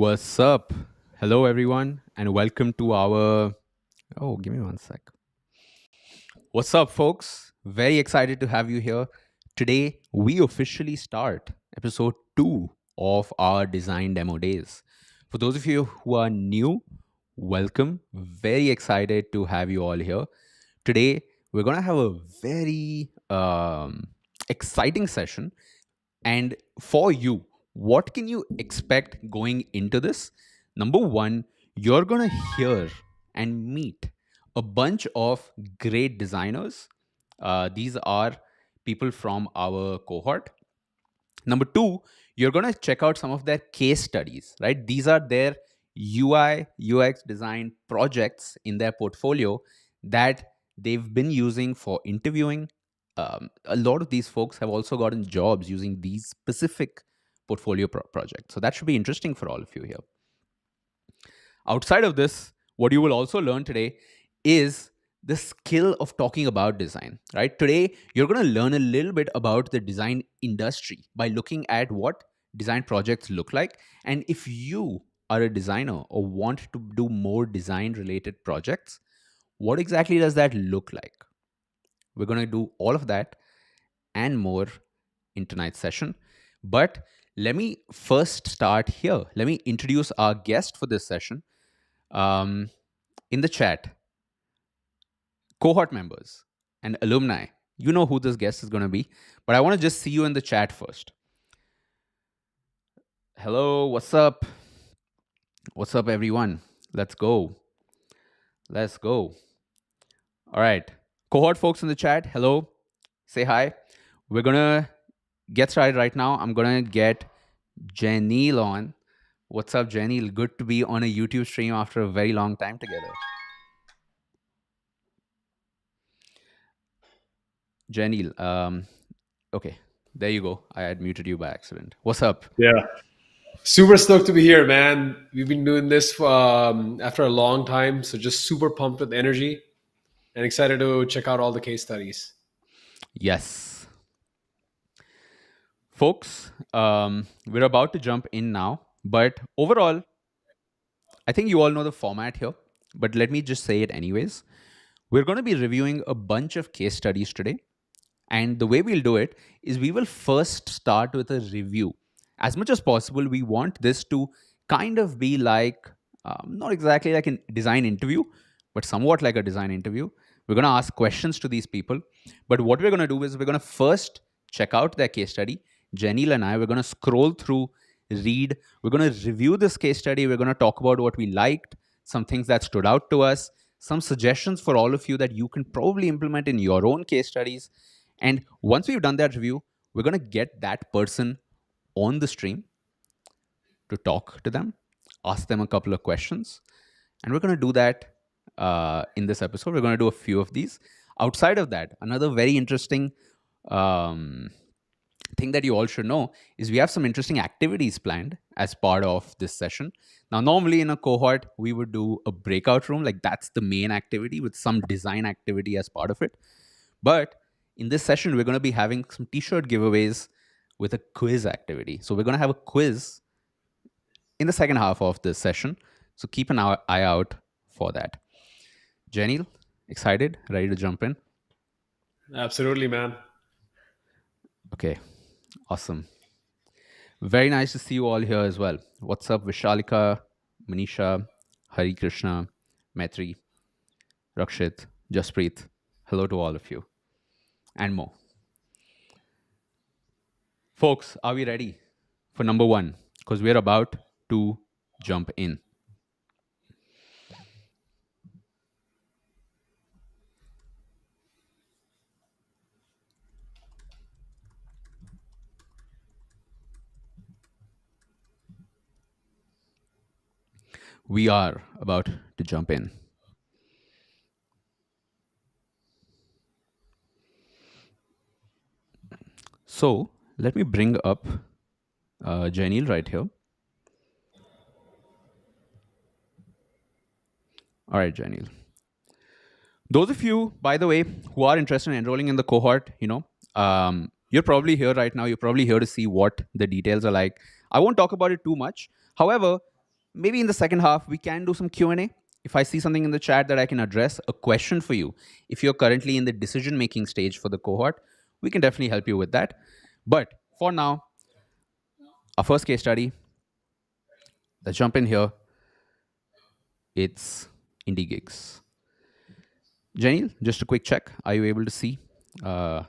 What's up? Hello, everyone, and welcome to our. Oh, give me one sec. What's up, folks? Very excited to have you here. Today, we officially start episode 2 of our design demo days. For those of you who are new, welcome. Very excited to have you all here. Today, we're going to have a very exciting session. And for you, what can you expect going into this? Number one, you're going to hear and meet a bunch of great designers. These are people from our cohort. Number two, you're going to check out some of their case studies, right? These are their UI, UX design projects in their portfolio that they've been using for interviewing. A lot of these folks have also gotten jobs using these specific portfolio projects. So that should be interesting for all of you here. Outside of this, what you will also learn today is the skill of talking about design, right? Today, you're going to learn a little bit about the design industry by looking at what design projects look like. And if you are a designer or want to do more design related projects, what exactly does that look like? We're going to do all of that and more in tonight's session. But let me first start here. Let me introduce our guest for this session. In the chat, cohort members and alumni, you know who this guest is going to be, but I want to just see you in the chat first. Hello, what's up? What's up, everyone? Let's go. Let's go. All right. Cohort folks in the chat, hello. Say hi. We're going to get started right now. I'm going to get Janil on. What's up, Janil? Good to be on a YouTube stream after a very long time together. Janil, okay, there you go. I had muted you by accident. What's up? Yeah. Super stoked to be here, man. We've been doing this after a long time, so just super pumped with energy and excited to check out all the case studies. Yes. Folks, we're about to jump in now, but overall, I think you all know the format here, but let me just say it anyways. We're going to be reviewing a bunch of case studies today. And the way we'll do it is we will first start with a review. As much as possible, we want this to kind of be like, not exactly like a design interview, but somewhat like a design interview. We're going to ask questions to these people. But what we're going to do is we're going to first check out their case study. Janil and I, we're going to scroll through, read. We're going to review this case study. We're going to talk about what we liked, some things that stood out to us, some suggestions for all of you that you can probably implement in your own case studies. And once we've done that review, we're going to get that person on the stream to talk to them, ask them a couple of questions. And we're going to do that in this episode. We're going to do a few of these. Outside of that, another very interesting thing that you all should know is we have some interesting activities planned as part of this session. Now, normally in a cohort, we would do a breakout room, like that's the main activity with some design activity as part of it. But in this session, we're going to be having some t-shirt giveaways with a quiz activity. So we're going to have a quiz in the second half of this session. So keep an eye out for that. Janil, excited? Ready to jump in? Absolutely, man. Okay, awesome. Very nice to see you all here as well. What's up, Vishalika, Manisha, Hari Krishna, Maitri, Rakshit, Jaspreet. Hello to all of you. And more. Folks, are we ready for number one? Because we're about to jump in. We are about to jump in. So let me bring up Janil right here. All right, Janil. Those of you, by the way, who are interested in enrolling in the cohort, you're probably here right now. You're probably here to see what the details are like. I won't talk about it too much. However, maybe in the second half, we can do some Q&A. If I see something in the chat that I can address, a question for you, if you're currently in the decision-making stage for the cohort, we can definitely help you with that. But for now, our first case study, let's jump in here. It's IndieGigs. Jenny, just a quick check. Are you able to see uh,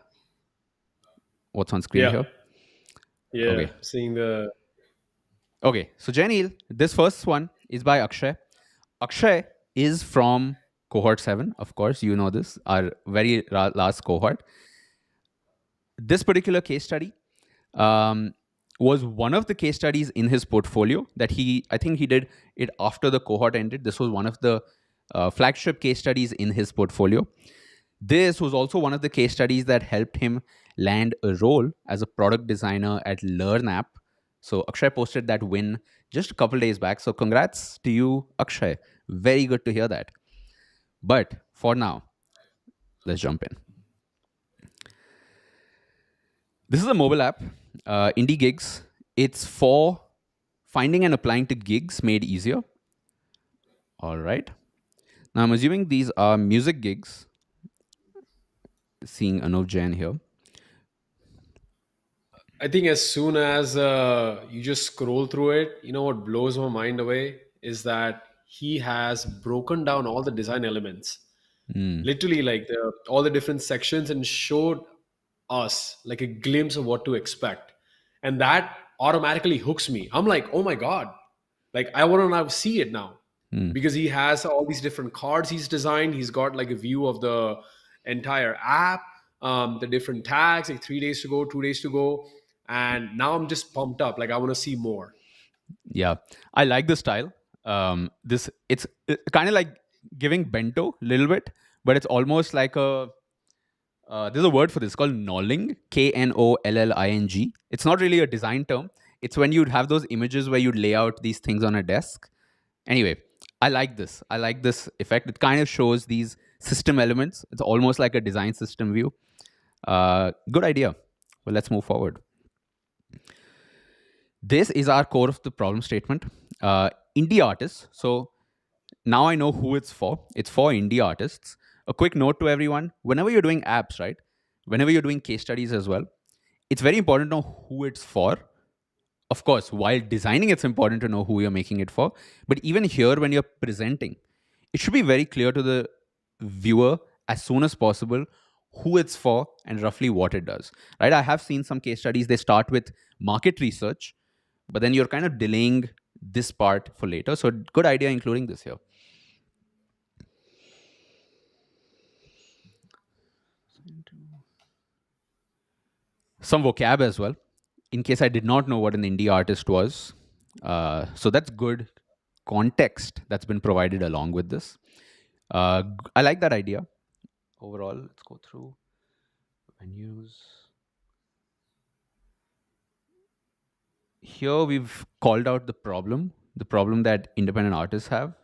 what's on screen Yeah, here? yeah. Okay. Seeing the Okay. So, Jenny, this first one is by Akshay. Akshay is from cohort 7. Of course, you know this, our very last cohort. This particular case study um, was one of the case studies in his portfolio that I think he did it after the cohort ended. This was one of the flagship case studies in his portfolio. This was also one of the case studies that helped him land a role as a product designer at LearnApp. So Akshay posted that win just a couple days back. So congrats to you, Akshay. Very good to hear that. But for now, let's jump in. This is a mobile app, IndieGigs. It's for finding and applying to gigs made easier. All right. Now I'm assuming these are music gigs. Seeing Anuv Jain here. I think as soon as you just scroll through it, you know what blows my mind away is that he has broken down all the design elements, literally like all the different sections, and showed us like a glimpse of what to expect, and that automatically hooks me. I'm like, oh my god, like I want to now see it now, because he has all these different cards he's designed. He's got like a view of the entire app, the different tags, like 3 days to go, 2 days to go, and now I'm just pumped up. Like I want to see more. Yeah, I like the style. This it's kind of like giving bento a little bit, but it's almost like a there's a word for this called knolling, Knolling. It's not really a design term. It's when you'd have those images where you'd lay out these things on a desk. Anyway, I like this. I like this effect. It kind of shows these system elements. It's almost like a design system view. Good idea. Well, let's move forward. This is our core of the problem statement. Indie artists. So now I know who it's for. It's for indie artists. A quick note to everyone: whenever you're doing apps, right? Whenever you're doing case studies as well, it's very important to know who it's for. Of course, while designing, it's important to know who you're making it for. But even here, when you're presenting, it should be very clear to the viewer as soon as possible who it's for and roughly what it does. Right? I have seen some case studies, they start with market research, but then you're kind of delaying this part for later. So, good idea including this here. Some vocab as well, in case I did not know what an indie artist was. So that's good context that's been provided along with this. I like that idea. Overall, let's go through venues. Here we've called out the problem that independent artists have,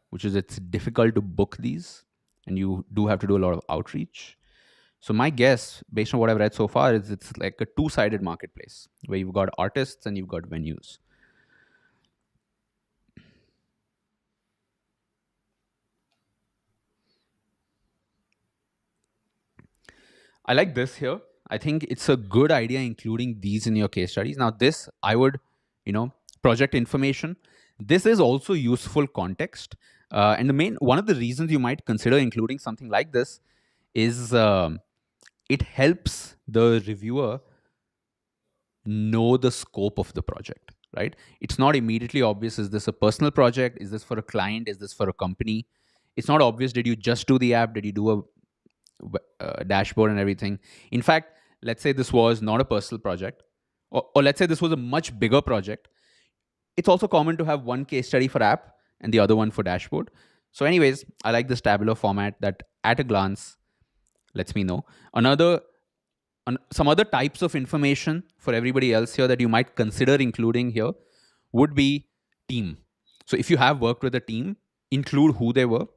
which is it's difficult to book these, and you do have to do a lot of outreach. So my guess, based on what I've read so far, is it's like a two-sided marketplace where you've got artists and you've got venues. I like this here. I think it's a good idea including these in your case studies. Now, this I would, project information. This is also useful context, and one of the reasons you might consider including something like this is it helps the reviewer know the scope of the project. Right? It's not immediately obvious. Is this a personal project? Is this for a client? Is this for a company? It's not obvious. Did you just do the app? Did you do a dashboard and everything? In fact, let's say this was not a personal project, or let's say this was a much bigger project. It's also common to have one case study for app and the other one for dashboard. So anyways, I like this tabular format that at a glance lets me know. Some other types of information for everybody else here that you might consider including here would be team. So if you have worked with a team, include who they were,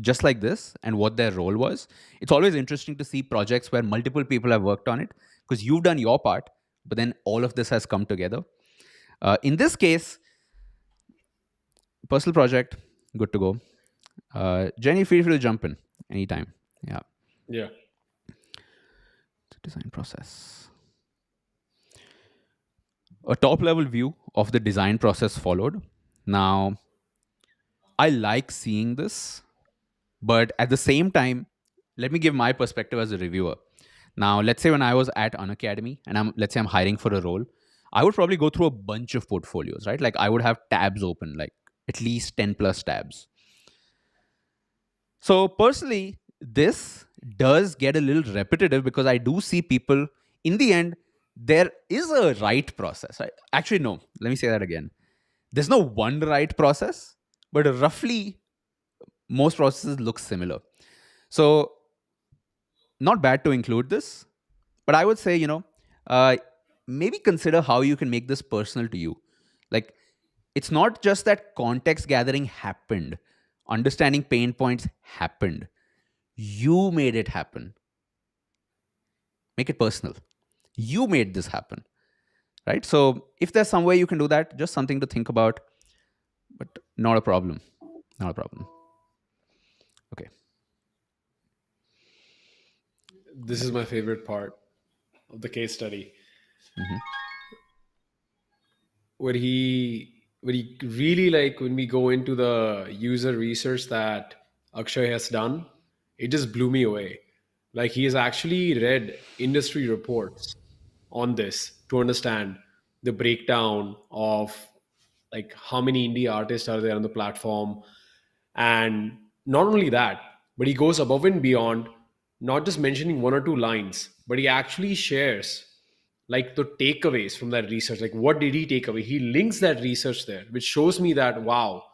just like this, and what their role was. It's always interesting to see projects where multiple people have worked on it because you've done your part, but then all of this has come together. In this case, personal project, good to go. Jenny, feel free to jump in anytime. Yeah. Yeah. Design process. A top level view of the design process followed. Now, I like seeing this, but at the same time, let me give my perspective as a reviewer. Now, let's say when I was at an academy and let's say I'm hiring for a role, I would probably go through a bunch of portfolios, right? Like I would have tabs open, like at least 10 plus tabs. So personally, this does get a little repetitive because I do see people in the end, there is a right process. Actually, no, let me say that again. There's no one right process, but roughly most processes look similar. So, not bad to include this, but I would say, uh, maybe consider how you can make this personal to you. Like, it's not just that context gathering happened, understanding pain points happened. You made it happen. Make it personal. You made this happen, right? So, if there's some way you can do that, just something to think about, but not a problem. Not a problem. Okay. This is my favorite part of the case study, Mm-hmm. where he really, like, when we go into the user research that Akshay has done, it just blew me away. Like, he has actually read industry reports on this to understand the breakdown of, like, how many indie artists are there on the platform. And not only that, but he goes above and beyond, not just mentioning one or two lines, but he actually shares, like, the takeaways from that research. Like, what did he take away? He links that research there, which shows me that, wow,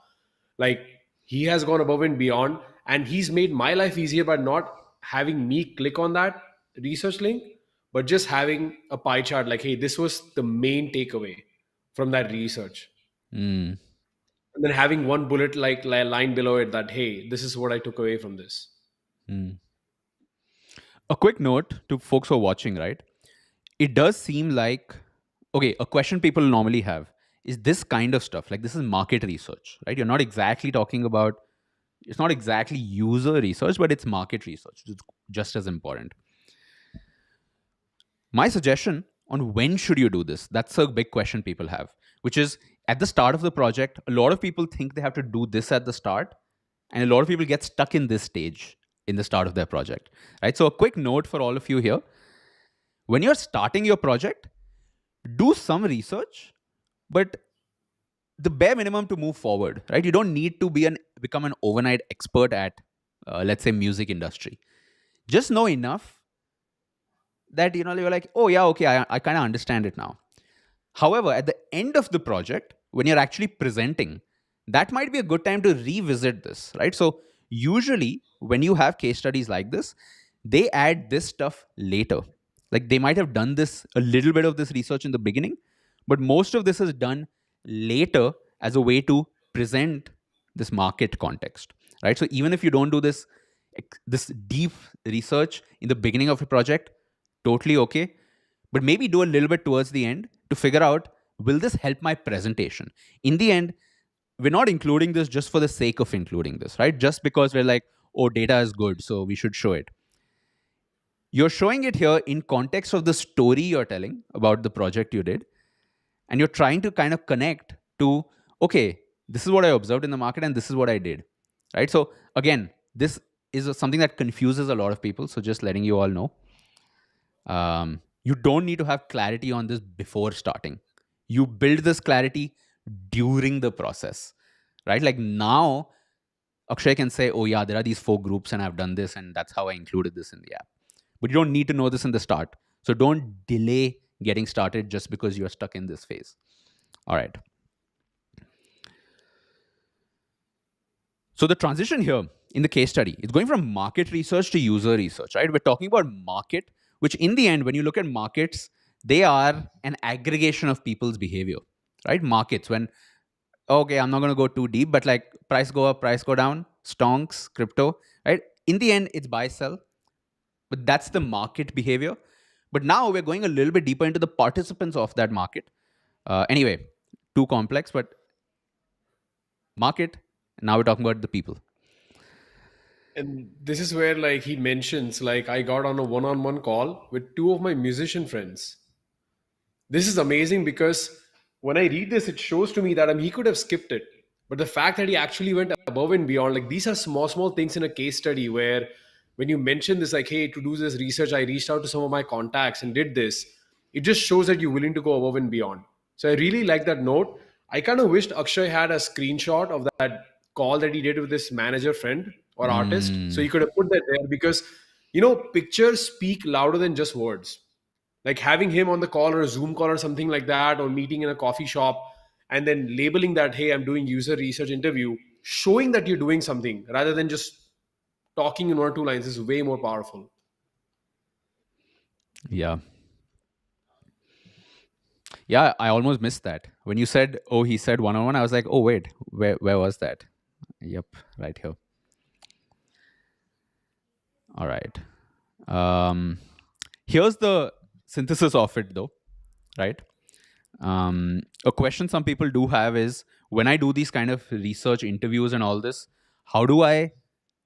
like, he has gone above and beyond, and he's made my life easier by not having me click on that research link, but just having a pie chart like, hey, this was the main takeaway from that research. Mm. And then having one bullet, like, line below it, that, hey, this is what I took away from this. Mm. A quick note to folks who are watching, right? It does seem like, okay, a question people normally have is this kind of stuff, like this is market research, right? You're not exactly talking about, it's not exactly user research, but it's market research. It's just as important. My suggestion on when should you do this, that's a big question people have, which is at the start of the project, a lot of people think they have to do this at the start, and a lot of people get stuck in this stage in the start of their project, right? So a quick note for all of you here: when you're starting your project, do some research, but the bare minimum to move forward, right? You don't need to become an overnight expert at, let's say, music industry. Just know enough that you're like, oh yeah, okay, I kind of understand it now. However, at the end of the project, when you're actually presenting, that might be a good time to revisit this, right? So usually when you have case studies like this, they add this stuff later. Like they might have done this, a little bit of this research in the beginning, but most of this is done later as a way to present this market context, right? So even if you don't do this deep research in the beginning of a project, totally okay, but maybe do a little bit towards the end to figure out, will this help my presentation? In the end, we're not including this just for the sake of including this, right? Just because we're like, oh, data is good, so we should show it. You're showing it here in context of the story you're telling about the project you did, and you're trying to kind of connect to, okay, this is what I observed in the market and this is what I did, right? So again, this is something that confuses a lot of people, so just letting you all know. You don't need to have clarity on this before starting. You build this clarity during the process, right? Like now, Akshay can say, oh, yeah, there are these 4 groups and I've done this and that's how I included this in the app. But you don't need to know this in the start. So don't delay getting started just because you're stuck in this phase. All right. So the transition here in the case study is going from market research to user research, right? We're talking about market, which in the end, when you look at markets, they are an aggregation of people's behavior, right? Markets, when, okay, I'm not going to go too deep, but like price go up, price go down, stonks, crypto, right? In the end, it's buy, sell, but that's the market behavior. But now we're going a little bit deeper into the participants of that market. Anyway, too complex, but market. Now we're talking about the people. And this is where like he mentions like I got on a one-on-one call with two of my musician friends. This is amazing because when I read this, it shows to me that he could have skipped it. But the fact that he actually went above and beyond, like these are small, small things in a case study where when you mention this, like, hey, to do this research, I reached out to some of my contacts and did this, it just shows that you're willing to go above and beyond. So I really like that note. I kind of wished Akshay had a screenshot of that call that he did with this manager friend or artist. So Mm, he could have put that there because, pictures speak louder than just words, like having him on the call or a Zoom call or something like that, or meeting in a coffee shop, and then labeling that, hey, I'm doing user research interview, showing that you're doing something rather than just talking in one or two lines is way more powerful. yeah. Yeah, I almost missed that. When you said, oh, he said one on one, I was like, oh, wait, where was that? Yep, right here. All right. Um, Here's the synthesis of it, though, right? A question some people do have is when I do these kind of research interviews and all this, how do I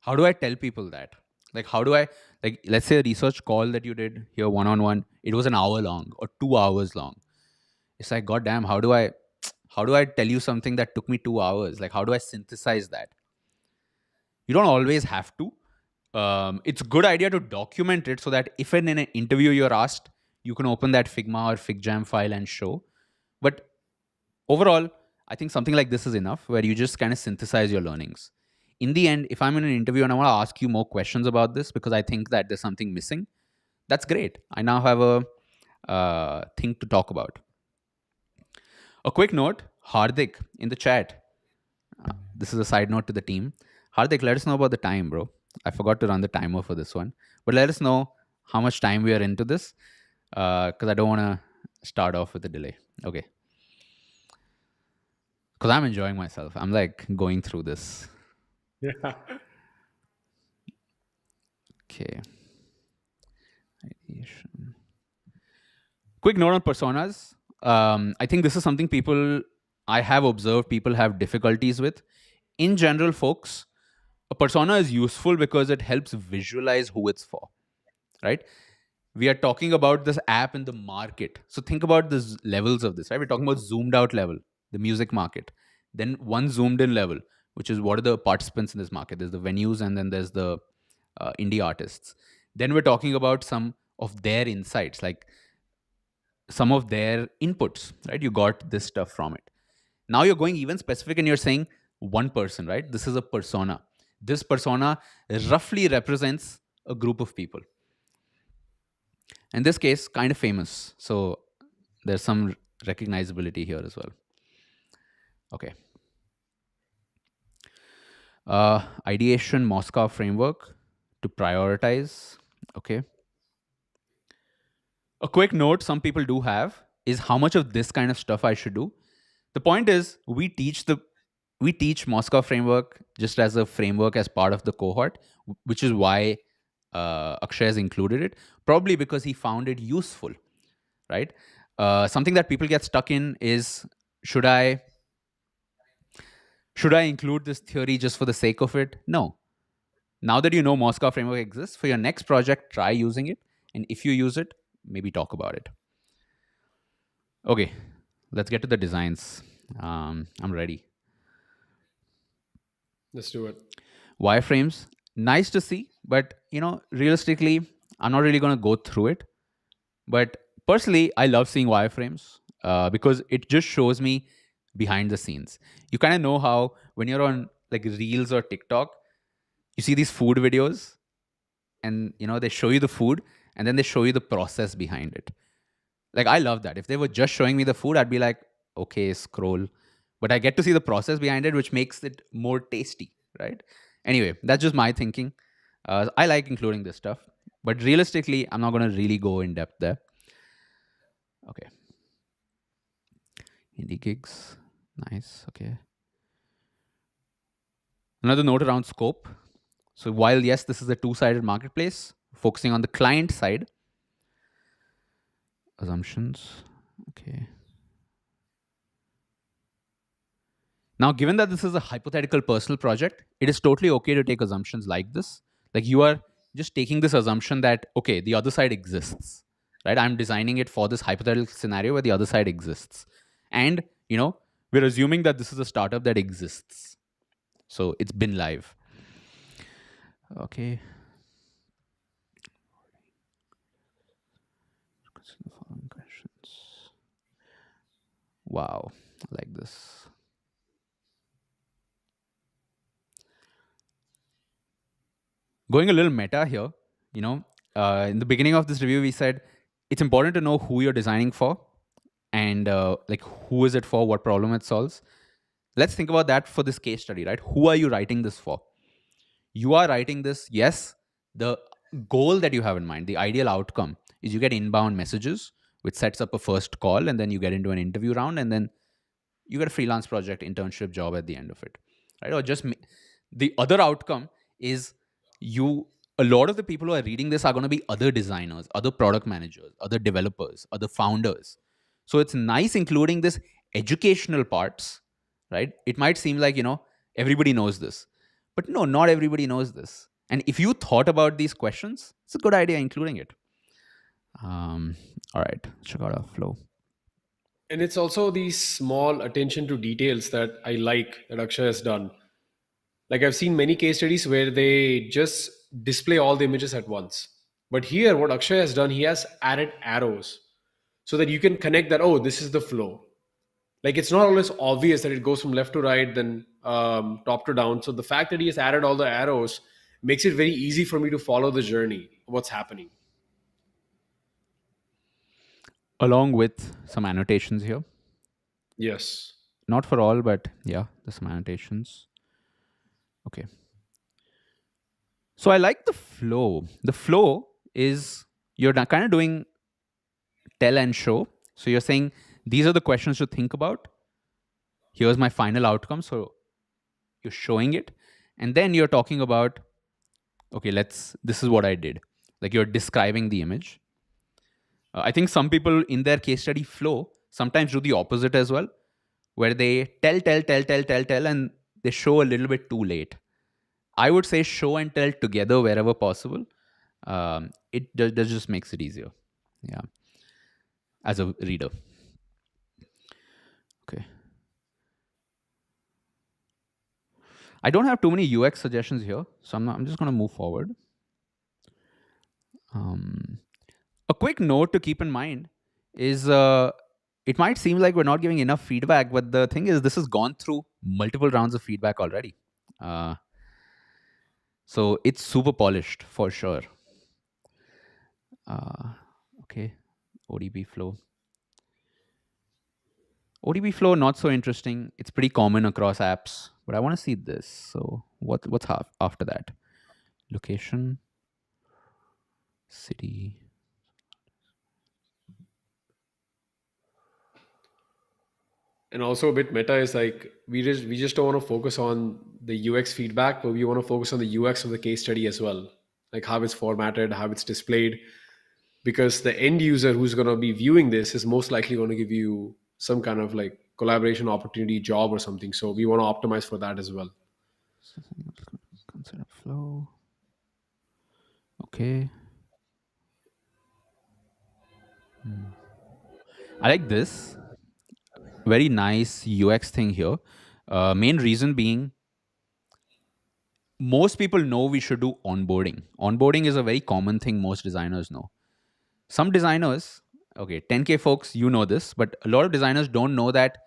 how do I tell people that? Like, how do I, like, let's say a research call that you did here one on one, it was an hour long or 2 hours long. It's like, goddamn, how do I tell you something that took me 2 hours? Like, how do I synthesize that? You don't always have to. It's a good idea to document it so that if in an interview you're asked, you can open that Figma or FigJam file and show. But overall, I think something like this is enough where you just kind of synthesize your learnings. In the end, if I'm in an interview and I want to ask you more questions about this because I think that there's something missing, that's great. I now have a thing to talk about. A quick note, Hardik in the chat. This is a side note to the team. Hardik, let us know about the time, bro. I forgot to run the timer for this one, but let us know how much time we are into this because I don't want to start off with a delay. Okay, because I'm enjoying myself. I'm like going through this. Yeah. Okay. Quick note on personas. I think this is something people I have observed people have difficulties with. In general, folks, a persona is useful because it helps visualize who it's for, right? We are talking about this app in the market. So think about the levels of this, right? We're talking about zoomed out level, the music market. Then one zoomed in level, which is what are the participants in this market? There's the venues and then there's the indie artists. Then we're talking about some of their insights, like some of their inputs, right? You got this stuff from it. Now you're going even specific and you're saying one person, right? This is a persona. This persona roughly represents a group of people. In this case, kind of famous. So there's some recognizability here as well. Okay. Ideation Moscow framework to prioritize. Okay. A quick note some people do have is how much of this kind of stuff I should do. The point is we teach Moscow framework just as a framework as part of the cohort, which is why Akshay has included it. Probably because he found it useful, right? Something that people get stuck in is should I should I include this theory just for the sake of it? No. Now that you know Moscow framework exists, for your next project, try using it, and if you use it, maybe talk about it. Okay, let's get to the designs. I'm ready. Let's do it. Wireframes, nice to see, but realistically, I'm not really going to go through it. But personally, I love seeing wireframes because it just shows me behind the scenes. You kind of know how when you're on like Reels or TikTok, you see these food videos, and they show you the food, and then they show you the process behind it. Like I love that. If they were just showing me the food, I'd be like, okay, scroll. But I get to see the process behind it, which makes it more tasty, right? Anyway, that's just my thinking. I like including this stuff, but realistically, I'm not going to really go in depth there. Okay, IndieGigs, nice. Okay, another note around scope. So while yes, this is a two-sided marketplace, focusing on the client side, assumptions. Okay. Now, given that this is a hypothetical personal project, it is totally okay to take assumptions like this. Like you are just taking this assumption that, okay, the other side exists, right? I'm designing it for this hypothetical scenario where the other side exists. And, we're assuming that this is a startup that exists. So it's been live. Okay. Consider the following questions. Wow. I like this. Going a little meta here, in the beginning of this review, we said it's important to know who you're designing for and like who is it for, what problem it solves. Let's think about that for this case study, right? Who are you writing this for? You are writing this, yes, the goal that you have in mind, the ideal outcome is you get inbound messages, which sets up a first call, and then you get into an interview round, and then you get a freelance project, internship job at the end of it, right? Or just the other outcome is you. A lot of the people who are reading this are going to be other designers, other product managers, other developers, other founders. So it's nice including this educational parts, right? It might seem like everybody knows this, but no, not everybody knows this. And if you thought about these questions, it's a good idea including it. All right, check out our flow. And it's also these small attention to details that I like that Akshay has done. Like I've seen many case studies where they just display all the images at once. But here, what Akshay has done, he has added arrows so that you can connect that, oh, this is the flow. Like it's not always obvious that it goes from left to right, then top to down. So the fact that he has added all the arrows makes it very easy for me to follow the journey, what's happening. Along with some annotations here. Yes. Not for all, but yeah, there's some annotations. Okay. So I like the flow. The flow is you're kind of doing tell and show. So you're saying these are the questions to think about. Here's my final outcome. So you're showing it. And then you're talking about, okay, this is what I did. Like you're describing the image. I think some people in their case study flow sometimes do the opposite as well, where they tell, and they show a little bit too late. I would say show and tell together wherever possible. It just makes it easier. Yeah. As a reader. Okay. I don't have too many UX suggestions here, so I'm just going to move forward. A quick note to keep in mind is it might seem like we're not giving enough feedback, but the thing is, this has gone through multiple rounds of feedback already. So it's super polished for sure. Okay, ODB flow. ODB flow, not so interesting. It's pretty common across apps, but I want to see this. So what's after that? Location, city. And also a bit meta is like we just don't want to focus on the UX feedback, but we want to focus on the UX of the case study as well, like how it's formatted, how it's displayed, because the end user who's going to be viewing this is most likely going to give you some kind of like collaboration opportunity, job or something. So we want to optimize for that as well. Consider flow. Okay. I like this. Very nice UX thing here. Main reason being, most people know we should do onboarding. Onboarding is a very common thing most designers know. Some designers, okay, 10K folks, you know this, but a lot of designers don't know that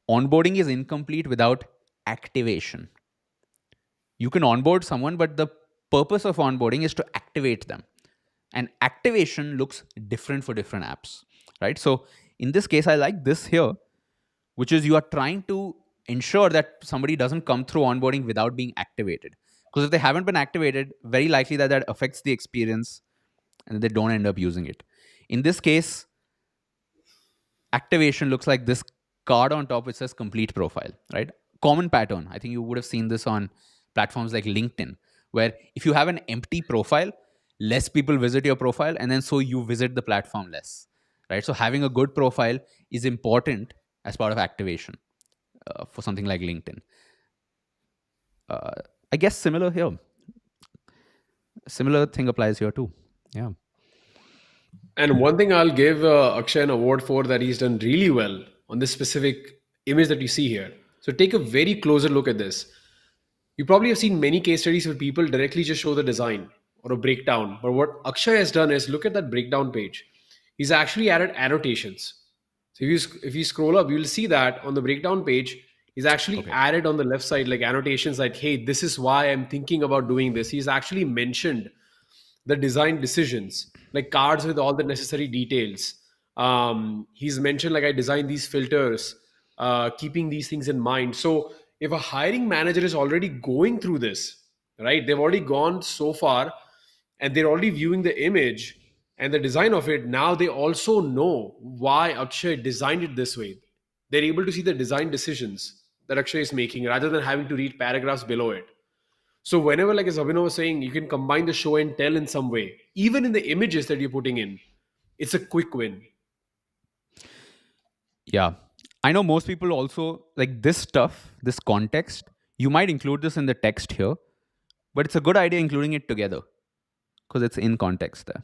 onboarding is incomplete without activation. You can onboard someone, but the purpose of onboarding is to activate them. And activation looks different for different apps, right? So in this case, I like this here, which is you are trying to ensure that somebody doesn't come through onboarding without being activated. Because if they haven't been activated, very likely that affects the experience and they don't end up using it. In this case, activation looks like this card on top which says complete profile, right? Common pattern. I think you would have seen this on platforms like LinkedIn, where if you have an empty profile, less people visit your profile, and then so you visit the platform less, right? So having a good profile is important as part of activation. for something like LinkedIn. Uh, I guess similar here. Similar thing applies here too. Yeah. And one thing I'll give Akshay an award for that he's done really well on this specific image that you see here. So take a very closer look at this. You probably have seen many case studies where people directly just show the design or a breakdown. But what Akshay has done is look at that breakdown page. He's actually added annotations. So if you scroll up, you'll see that on the breakdown page, he's actually Okay. added on the left side like annotations like, hey, this is why I'm thinking about doing this. He's actually mentioned the design decisions, like cards with all the necessary details. He's mentioned like I designed these filters, keeping these things in mind. So if a hiring manager is already going through this, right, they've already gone so far and they're already viewing the image and the design of it. Now they also know why Akshay designed it this way. They're able to see the design decisions that Akshay is making rather than having to read paragraphs below it. So whenever, like as Abhinav was saying, you can combine the show and tell in some way, even in the images that you're putting in, it's a quick win. Yeah. I know most people also like this stuff, this context. You might include this in the text here, but it's a good idea including it together because it's in context there.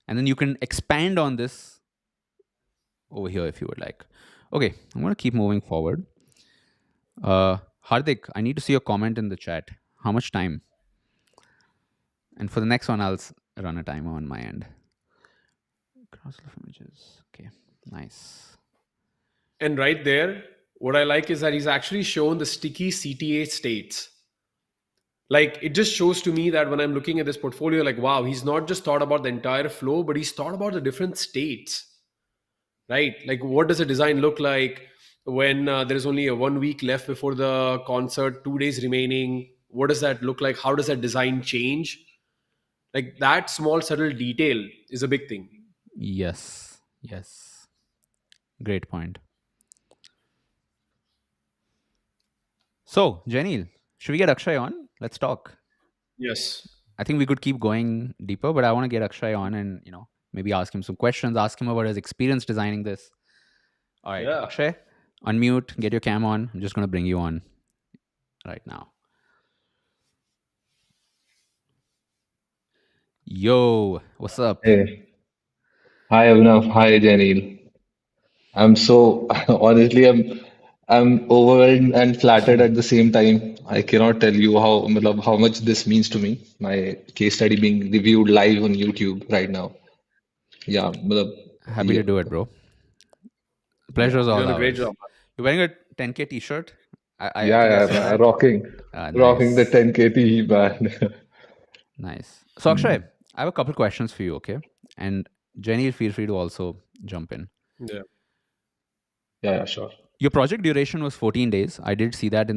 And then you can expand on this over here if you would like. Okay, I'm going to keep moving forward. Hardik, I need to see your comment in the chat. How much time? And for the next one, I'll run a timer on my end. Cross-left images. Okay, nice. And right there, what I like is that he's actually shown the sticky CTA states. Like it just shows to me that when I'm looking at this portfolio, like, wow, he's not just thought about the entire flow, but he's thought about the different states, right? Like, what does a design look like when there's only a 1 week left before the concert, 2 days remaining? What does that look like? How does that design change? Like that small subtle detail is a big thing. Yes, yes. Great point. So, Janil, should we get Akshay on? Let's talk. Yes. I think we could keep going deeper, but I want to get Akshay on and, maybe ask him some questions, ask him about his experience designing this. All right, Yeah. Akshay, unmute, get your cam on. I'm just going to bring you on right now. Yo, what's up? Hey, hi Avinav, hi Janil. I'm so honestly, I'm overwhelmed and flattered at the same time. I cannot tell you how much this means to me. My case study being reviewed live on YouTube right now. Yeah, Happy yeah, to do it, bro. yeah, Pleasure's You're all doing a great ours. job. You're wearing a 10K t-shirt. I yeah, think I yeah. saw that. Rocking the Nice. 10K T man. Nice. So, Akshay, I have a couple questions for you, okay? And Jenny, feel free to also jump in. Yeah. Yeah, yeah, sure. Your project duration was 14 days. I did see that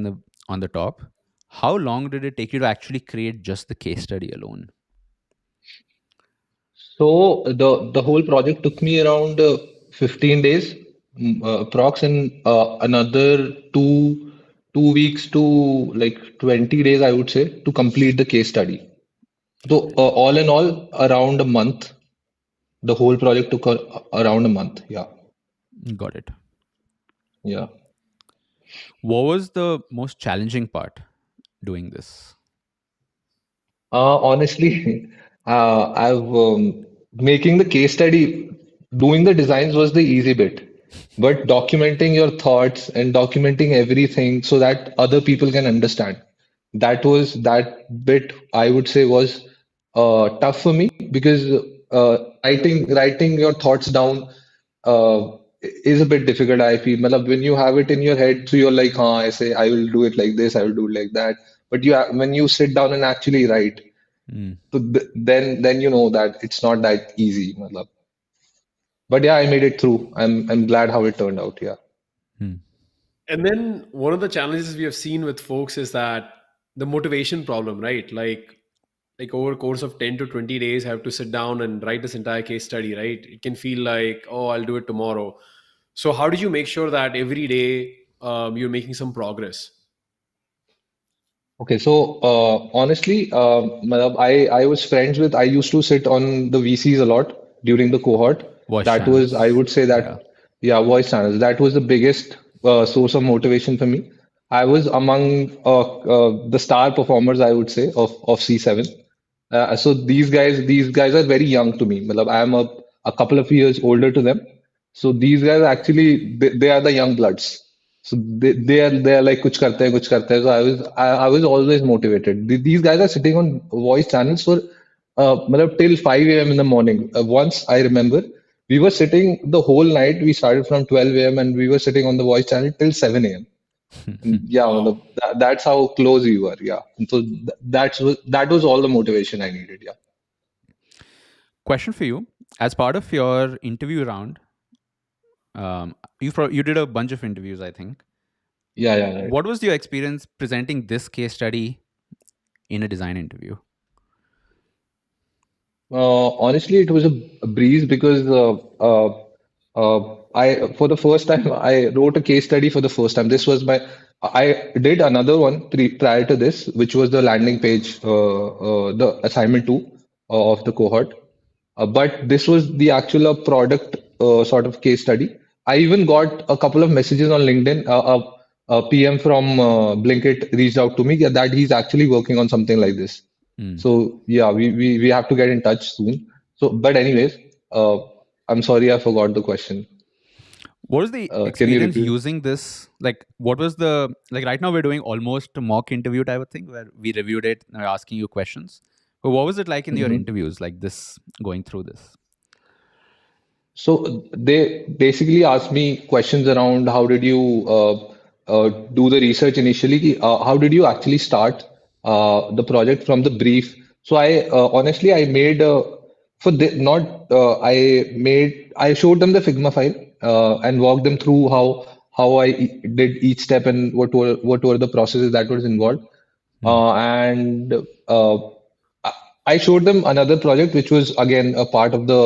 on the top. How long did it take you to actually create just the case study alone? So the whole project took me around 15 days, approx, and another two weeks to like 20 days, I would say, to complete the case study. So Got it. all in all, around a month. The whole project took around a month. Yeah, Got it. yeah. What was the most challenging part doing this? Honestly, I've making the case study, doing the designs was the easy bit, but documenting your thoughts and documenting everything so that other people can understand. That bit I would say was tough for me because writing your thoughts down is a bit difficult. I feel, मतलब, when you have it in your head, so you're like, हाँ, ऐसे, I will do it like this, I will do it like that. But when you sit down and actually write, Mm. so then you know that it's not that easy. मतलब. But yeah, I made it through. I'm glad how it turned out. Yeah. Mm. And then one of the challenges we have seen with folks is that the motivation problem, right? Like over a course of 10 to 20 days, I have to sit down and write this entire case study, right? It can feel like, oh, I'll do it tomorrow. So how did you make sure that every day you're making some progress? Okay, so honestly, matlab, I was friends with, I used to sit on the VCs a lot during the cohort. Voice That was, I channels. would say Yeah. that, yeah, voice channels. That was the biggest source of motivation for me. I was among the star performers, I would say, of C7. So these guys are very young to me. Matlab, I am a couple of years older to them. So these guys actually they are the young bloods. So they are like kuch karte hai, kuch karte hai. So I was always motivated. These guys are sitting on voice channels for matlab, till 5 a.m. in the morning. Once I remember, we were sitting the whole night. We started from 12 a.m. and we were sitting on the voice channel till 7 a.m. And yeah, Wow. that's how close we were. Yeah. And so that was all the motivation I needed. Yeah. Question for you: as part of your interview round, you did a bunch of interviews, I think. Yeah. Yeah. Right. What was your experience presenting this case study in a design interview? Honestly, it was a breeze because I for the first time I wrote a case study for the first time. This was my I did another one prior to this, which was the landing page, the assignment two of the cohort. But this was the actual product sort of case study. I even got a couple of messages on LinkedIn. A PM from Blinkit reached out to me that he's actually working on something like this. Hmm. So yeah, we have to get in touch soon. So, but anyways, uh, I'm sorry I forgot the question. What was the Can you experience repeat? using this? Like, what was the like? Right now, we're doing almost a mock interview type of thing where we reviewed it and we're asking you questions. But what was it like in your Mhm. interviews? Like this, going through this. So they basically asked me questions around how did you do the research initially? How did you actually start the project from the brief? So I honestly I made for the, not I showed them the Figma file and walked them through how did each step and what were the processes that was involved. Hmm. And I I showed them another project, which was again a part of the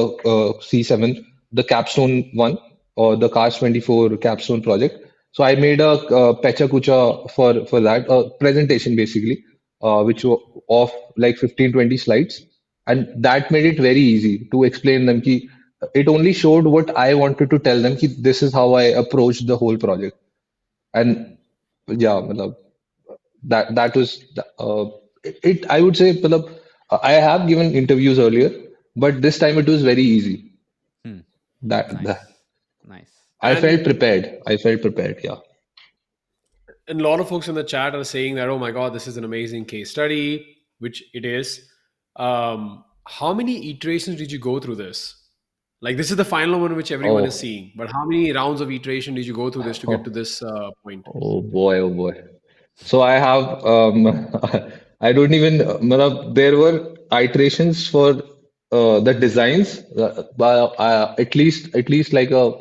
C7, the capstone one or the Cars 24 capstone project. So I made a Pecha Kucha for that, a presentation basically, which was of like 15-20 slides. And that made it very easy to explain them. Ki, it only showed what I wanted to tell them. Ki, this is how I approached the whole project. And yeah, matlab, that was I would say matlab, I have given interviews earlier, but this time it was very easy. Hmm. That Nice. Nice. I felt And prepared. I felt prepared. Yeah. a lot of folks in the chat are saying that, oh my God, this is an amazing case study, which it is. How many iterations did you go through this? Like, this is the final one which everyone is Oh, seeing, but how many rounds of iteration did you go through this to get to oh, this point? oh boy, oh boy. So I have I don't even matlab, there were iterations for the designs, at least like a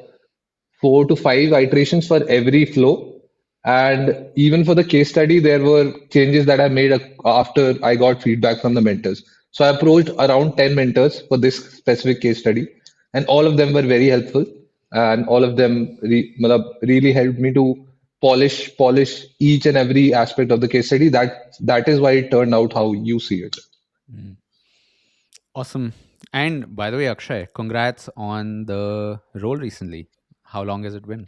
4 to 5 iterations for every flow. And even for the case study, there were changes that I made after I got feedback from the mentors. So I approached around 10 mentors for this specific case study, and all of them were very helpful. And all of them matlab, really helped me to polish each and every aspect of the case study. That is why it turned out how you see it. Hmm. Awesome. And by the way, Akshay, congrats on the role recently. How long has it been?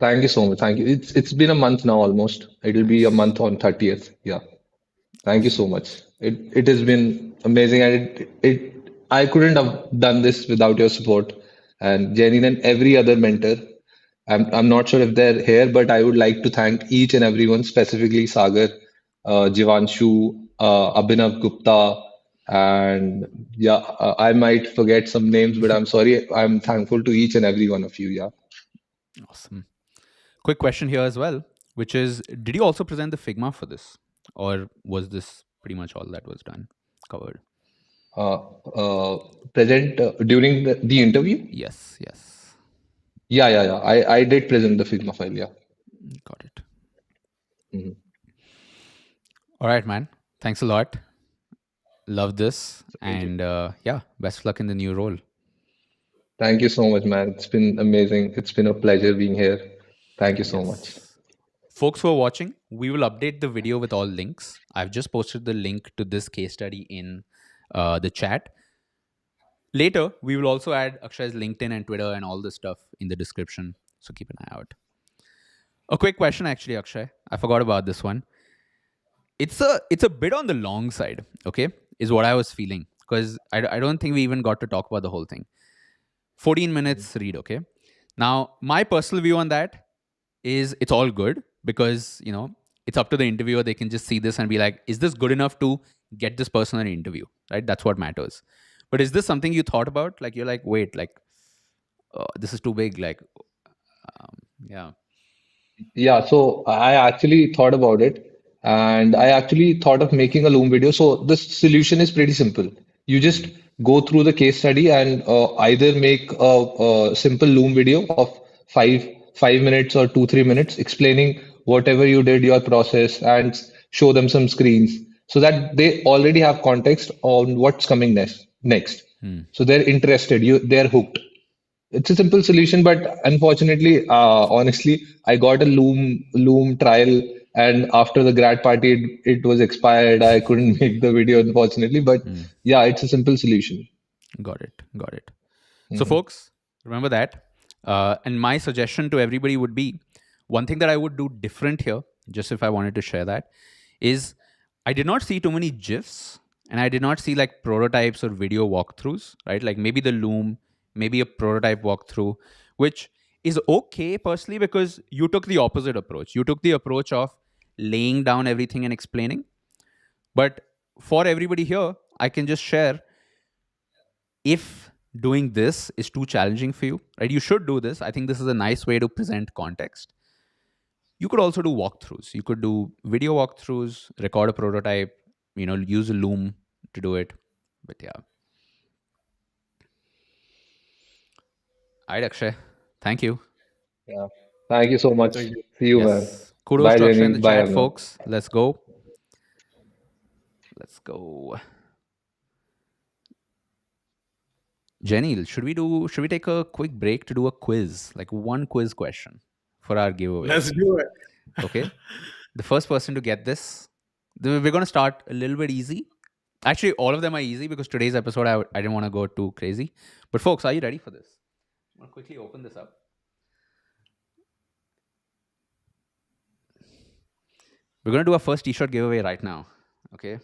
Thank you so much. Thank you. It's been a month now almost. It'll be a Nice. month on 30th. Yeah. Thank you so Awesome. much. It has been amazing, and it I couldn't have done this without your support and Jenny and every other mentor. I'm not sure if they're here, but I would like to thank each and everyone, specifically Sagar, Jivanshu, Abhinav Gupta, and yeah, I might forget some names, but I'm sorry. I'm thankful to each and every one of you. Yeah. Awesome. Quick question here as well, which is, did you also present the Figma for this? Or was this pretty much all that was done, covered? Uh, uh, Present during the interview. Yes, yes. Yeah, yeah, yeah. I did present the Figma file. Yeah. Got it. Mhm. All right, man. Thanks a lot. Love this. Thank you. And yeah, best of luck in the new role. Thank you so much, man. It's been amazing. It's been a pleasure being here. Thank you so much. Yes. Folks who are watching, we will update the video with all links. I've just posted the link to this case study in the chat. Later, we will also add Akshay's LinkedIn and Twitter and all this stuff in the description. So keep an eye out. A quick question, actually, Akshay. I forgot about this one. It's a bit on the long side. Okay, is what I was feeling because I don't think we even got to talk about the whole thing. 14 minutes read. Okay. Now my personal view on that is it's all good because it's up to the interviewer. They can just see this and be like, is this good enough to get this person an interview? Right. That's what matters. But is this something you thought about? Like you're like, wait, like this is too big. Like, yeah. Yeah, so I actually thought about it and I actually thought of making a Loom video. So this solution is pretty simple. You just go through the case study and either make a simple Loom video of five minutes or 2 3 minutes explaining whatever you did, your process, and show them some screens so that they already have context on what's coming next. So they're interested, they're hooked. It's a simple solution, but unfortunately, honestly, I got a Loom trial, and after the grad party, it was expired. I couldn't make the video, unfortunately. But yeah, it's a simple solution. Got it. Got it. So, Mhm. folks, remember that. And my suggestion to everybody would be one thing that I would do different here, just if I wanted to share that, is I did not see too many GIFs and I did not see like prototypes or video walkthroughs, right? Like maybe the Loom, maybe a prototype walkthrough, which is okay personally because you took the opposite approach. You took the approach of laying down everything and explaining. But for everybody here, I can just share if doing this is too challenging for you, right? You should do this. I think this is a nice way to present context. You could also do walkthroughs. You could do video walkthroughs, record a prototype, use a Loom to do it. But yeah. All right, Akshay. Thank you. Yeah. Thank you so much. Thank you. See you, man. Yes. Kudos Bye, to Akshay in Jenny. the Bye, chat, Amna. folks. Let's go. Let's go. Jenny, should we take a quick break to do a quiz? Like one quiz question for our giveaway. Let's do it. Okay. The first person to get this, we're going to start a little bit easy. Actually, all of them are easy because today's episode, I didn't want to go too crazy. But folks, are you ready for this? I'm going to quickly open this up. We're going to do our first t-shirt giveaway right now. Okay.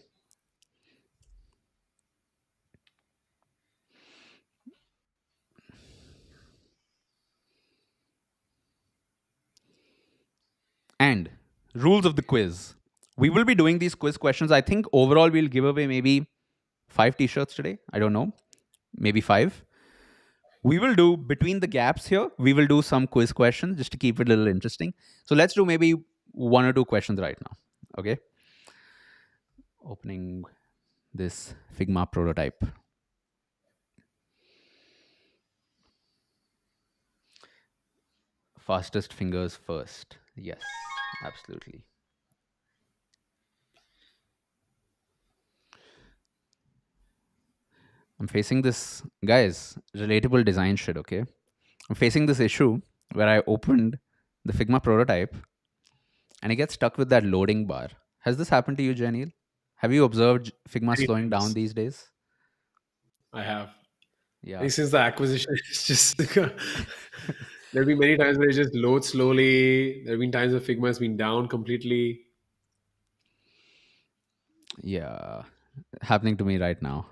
And rules of the quiz. We will be doing these quiz questions. I think overall we'll give away maybe 5 t-shirts today. I don't know. Maybe 5. We will do between the gaps here, we will do some quiz questions just to keep it a little interesting. So let's do maybe 1 or 2 questions right now. Okay. Opening this Figma prototype. Fastest fingers first. Yes, absolutely. I'm facing this, guys, relatable design shit, okay? I'm facing this issue where I opened the Figma prototype and I get stuck with that loading bar. Has this happened to you, Janil? Have you observed Figma Many slowing down times. these days? I have. I Yeah. think since the acquisition, it's just there'll be many times where it just loads slowly. There've been times where Figma has been down completely. Yeah. Happening to me right now.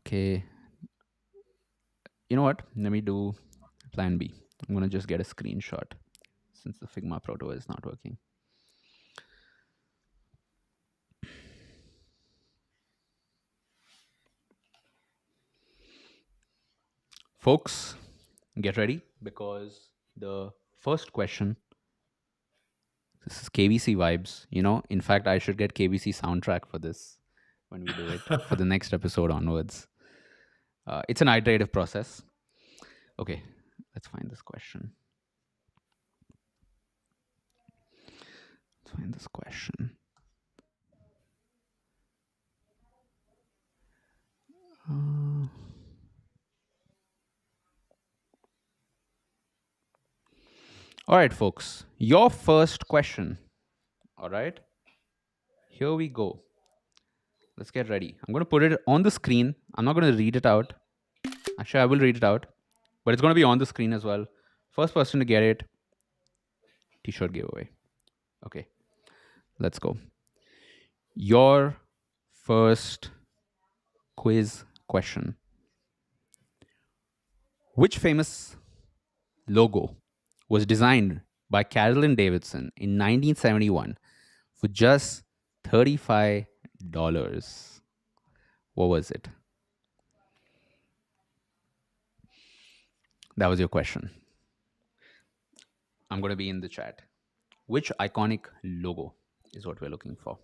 Okay. You know what? Let me do plan B. I'm going to just get a screenshot since the Figma proto is not working. Folks, get ready because the first question, this is KBC vibes. In fact, I should get KBC soundtrack for this when we do it for the next episode onwards. It's an iterative process. Okay, let's find this question. Let's find this question. All right, folks, your first question. All right, here we go. Let's get ready. I'm going to put it on the screen. I'm not going to read it out. Actually, I will read it out, but it's going to be on the screen as well. First person to get it T-shirt giveaway. Okay, let's go. Your first quiz question. Which famous logo was designed by Carolyn Davidson in 1971 for just $35? What was it? That was your question. I'm going to be in the chat. Which iconic logo is what we're looking for?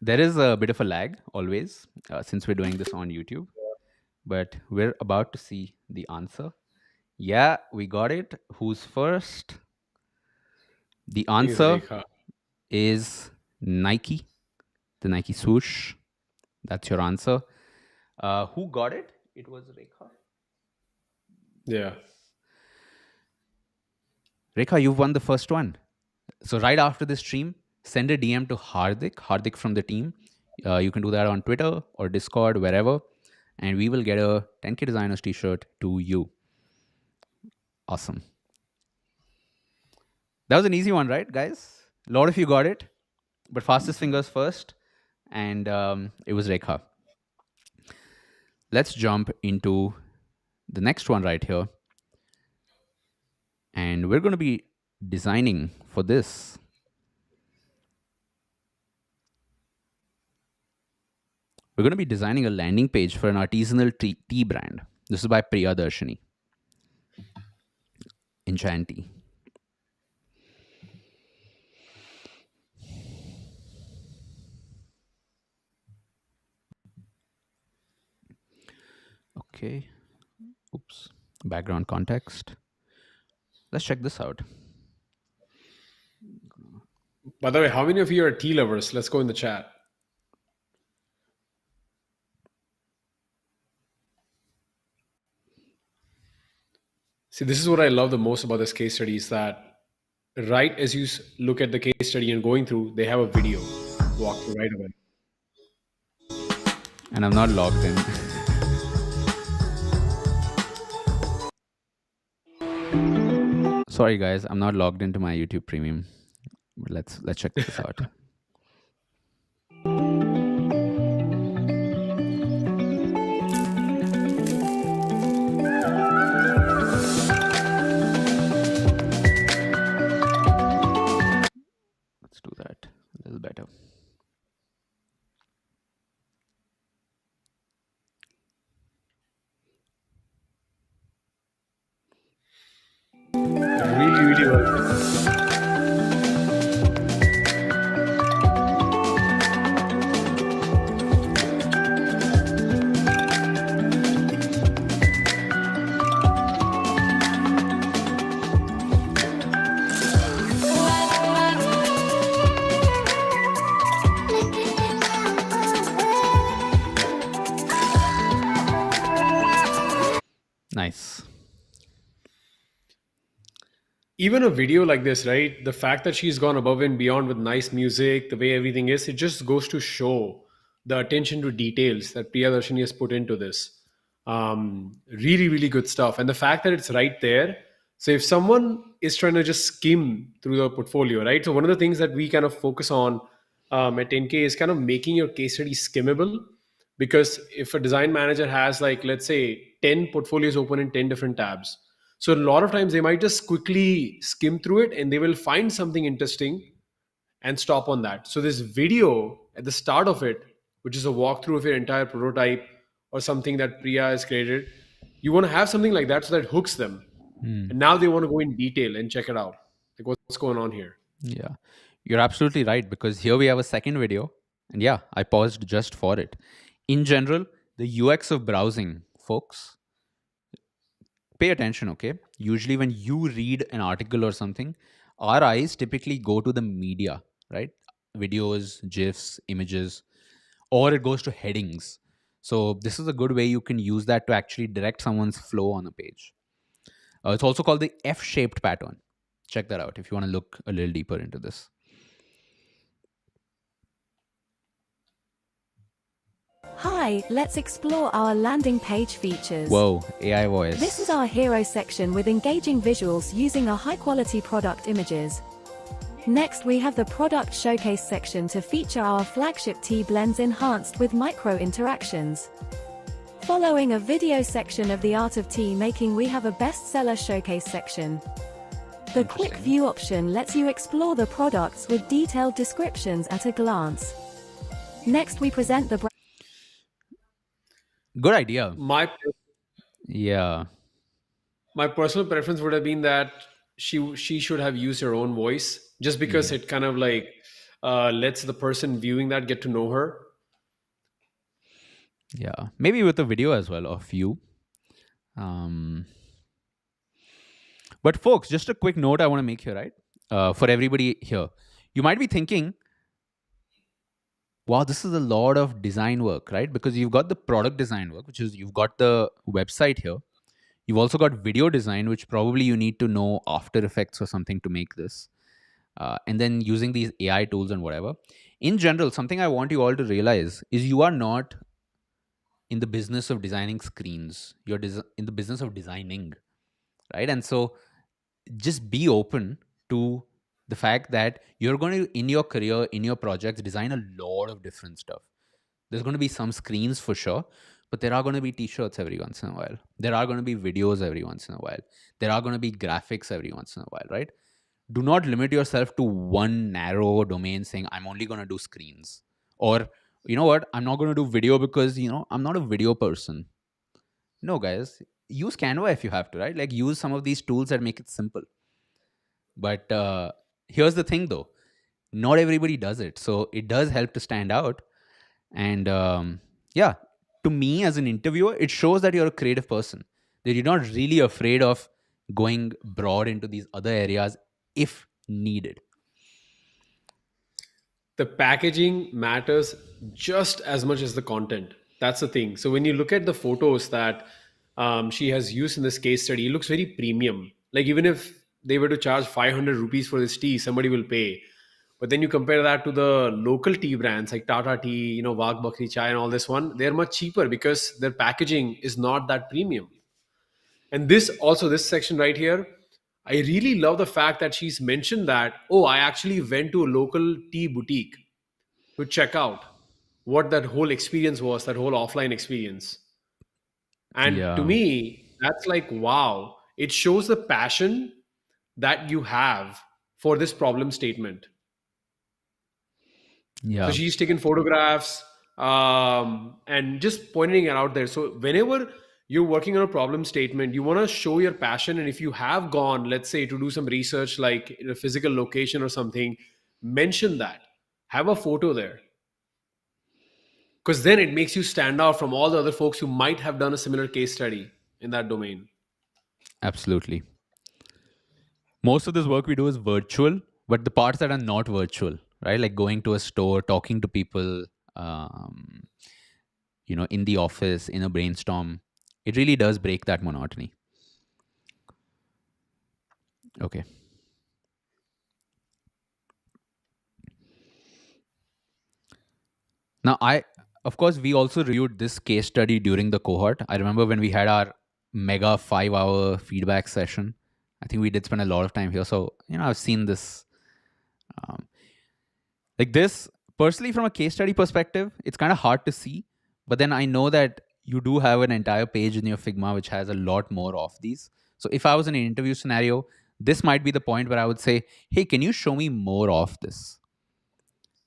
There is a bit of a lag always since we're doing this on YouTube, but we're about to see the answer. Yeah, we got it. Who's first? The I think it's answer Rekha. is Nike, the Nike swoosh. That's your answer. Who got it? It was Rekha. Yeah. Rekha, you've won the first one. So right after this stream, send a DM to Hardik from the team. You can do that on Twitter or Discord, wherever, and we will get a 10K Designers t-shirt to you. Awesome. That was an easy one, right, guys? A lot of you got it, but fastest fingers first, and it was Rekha. Let's jump into the next one right here. And we're going to be designing for this. We're going to be designing a landing page for an artisanal tea brand. This is by Priyadharshini. Enchantea. Okay. Oops. Background context. Let's check this out. By the way, how many of you are tea lovers? Let's go in the chat. See, this is what I love the most about this case study is that right as you look at the case study and going through, they have a video walk through right away. And I'm not logged in. Sorry guys, I'm not logged into my YouTube Premium. Let's check this out. Let's do that a little better. Really, really well done. Nice. Even a video like this, right? The fact that she's gone above and beyond with nice music, the way everything is, it just goes to show the attention to details that Priyadarshini has put into this. Really, really good stuff. And the fact that it's right there. So if someone is trying to just skim through the portfolio, right? So one of the things that we kind of focus on at 10K is kind of making your case study skimmable. Because if a design manager has like, let's say 10 portfolios open in 10 different tabs, so a lot of times they might just quickly skim through it and they will find something interesting and stop on that. So this video at the start of it, which is a walkthrough of your entire prototype or something that Priya has created, you want to have something like that so that it hooks them. And now they want to go in detail and check it out. Like what's going on here? Yeah, you're absolutely right, because here we have a second video, and yeah, I paused just for it. In general, the UX of browsing, folks, pay attention, okay? Usually when you read an article or something, our eyes typically go to the media, right? Videos, GIFs, images, or it goes to headings. So this is a good way you can use that to actually direct someone's flow on a page. It's also called the F-shaped pattern. Check that out if you want to look a little deeper into this. Hi, Hi, let's explore our landing page features. Whoa, AI voice. This is our hero section with engaging visuals using a high-quality product images. Next, we have the product showcase section to feature our flagship tea blends enhanced with micro interactions. Following a video section of the art of tea making, we have a bestseller showcase section. The quick view option lets you explore the products with detailed descriptions at a glance. Next, we present the Good idea. My Yeah. my personal preference would have been that she should have used her own voice, just because it kind of like lets the person viewing that get to know her. Yeah. Maybe with a video as well of you. Um, but folks, just a quick note I want to make here, right? For everybody here. You might be thinking, wow, this is a lot of design work, right? Because you've got the product design work, which is you've got the website here. You've also got video design, which probably you need to know After Effects or something to make this. And then using these AI tools and whatever. In general, something I want you all to realize is you are not in the business of designing screens. You're in the business of designing, right? And so just be open to the fact that you're going to, in your career, in your projects, design a lot of different stuff. There's going to be some screens for sure, but there are going to be t-shirts every once in a while. There are going to be videos every once in a while. There are going to be graphics every once in a while, right? Do not limit yourself to one narrow domain saying, I'm only going to do screens. Or, you know what, I'm not going to do video because, I'm not a video person. No, guys, use Canva if you have to, right? Like use some of these tools that make it simple. But here's the thing though, not everybody does it. So it does help to stand out. And yeah, to me as an interviewer, it shows that you're a creative person, that you're not really afraid of going broad into these other areas if needed. The packaging matters just as much as the content. That's the thing. So when you look at the photos that she has used in this case study, it looks very premium. Like even if they were to charge 500 rupees for this tea, somebody will pay. But then you compare that to the local tea brands like Tata Tea, Wagh Bakri Chai and all this one, they're much cheaper because their packaging is not that premium. And this section right here, I really love the fact that she's mentioned that, oh, I actually went to a local tea boutique to check out what that whole experience was, that whole offline experience. And to Yeah. me, that's like, wow, it shows the passion that you have for this problem statement. So Yeah. she's taken photographs and just pointing it out there. So whenever you're working on a problem statement, you want to show your passion. And if you have gone, let's say, to do some research, like in a physical location or something, mention that. Have a photo there. Because then it makes you stand out from all the other folks who might have done a similar case study in that domain. Absolutely. Most of this work we do is virtual, but the parts that are not virtual, right? Like going to a store, talking to people, um, in the office, in a brainstorm, it really does break that monotony. Okay. Now, of course, we also reviewed this case study during the cohort. I remember when we had our mega 5-hour feedback session. I think we did spend a lot of time here. So, I've seen this. Um, like this, personally, from a case study perspective, it's kind of hard to see. But then I know that you do have an entire page in your Figma which has a lot more of these. So if I was in an interview scenario, this might be the point where I would say, hey, can you show me more of this?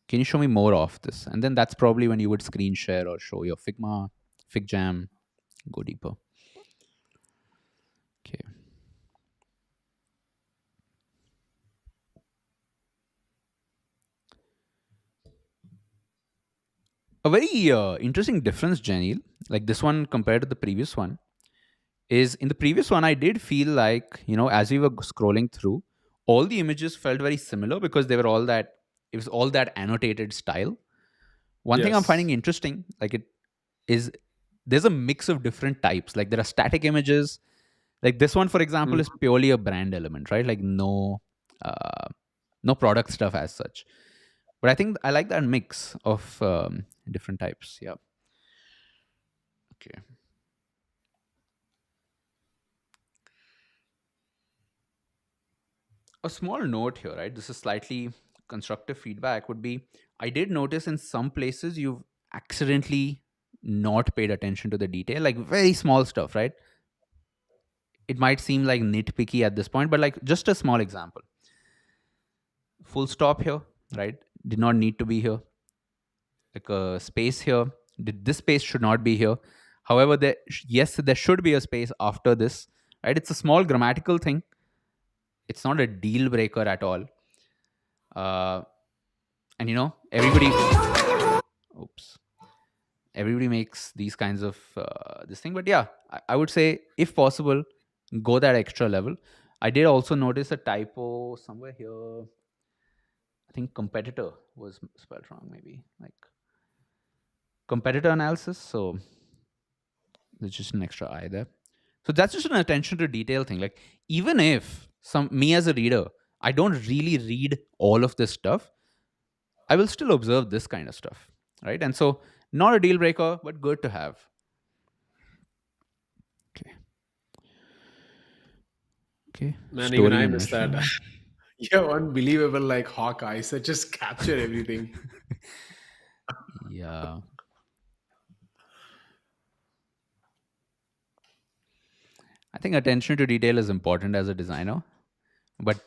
Can you show me more of this? And then that's probably when you would screen share or show your Figma, FigJam, go deeper. Okay. A very interesting difference, Janil, like this one compared to the previous one, is in the previous one, I did feel like, as we were scrolling through, all the images felt very similar because they were it was all that annotated style. One thing I'm finding Yes. interesting, like it is, there's a mix of different types. Like there are static images. Like this one, for example, Mhm. is purely a brand element, right? Like no product stuff as such. But I think I like that mix of different types. Yeah. Okay. A small note here, right? This is slightly constructive feedback would be I did notice in some places you've accidentally not paid attention to the detail, like very small stuff, right? It might seem like nitpicky at this point, but like just a small example. Full stop here, right? Did not need to be here. Like a space here. This space should not be here. However, yes, there should be a space after this, right? It's a small grammatical thing. It's not a deal breaker at all. Uh, and everybody, oops, everybody makes these kinds of this thing. But yeah, I would say if possible, go that extra level. I did also notice a typo somewhere here. I think competitor was spelled wrong, maybe like competitor analysis. So there's just an extra I there. So that's just an attention to detail thing. Like even if me as a reader, I don't really read all of this stuff, I will still observe this kind of stuff, right? And so not a deal breaker, but good to have. Okay. Okay. Man, even Story I and missed that. mission. You're unbelievable, like Hawkeye. So just capture everything. Yeah. I think attention to detail is important as a designer, but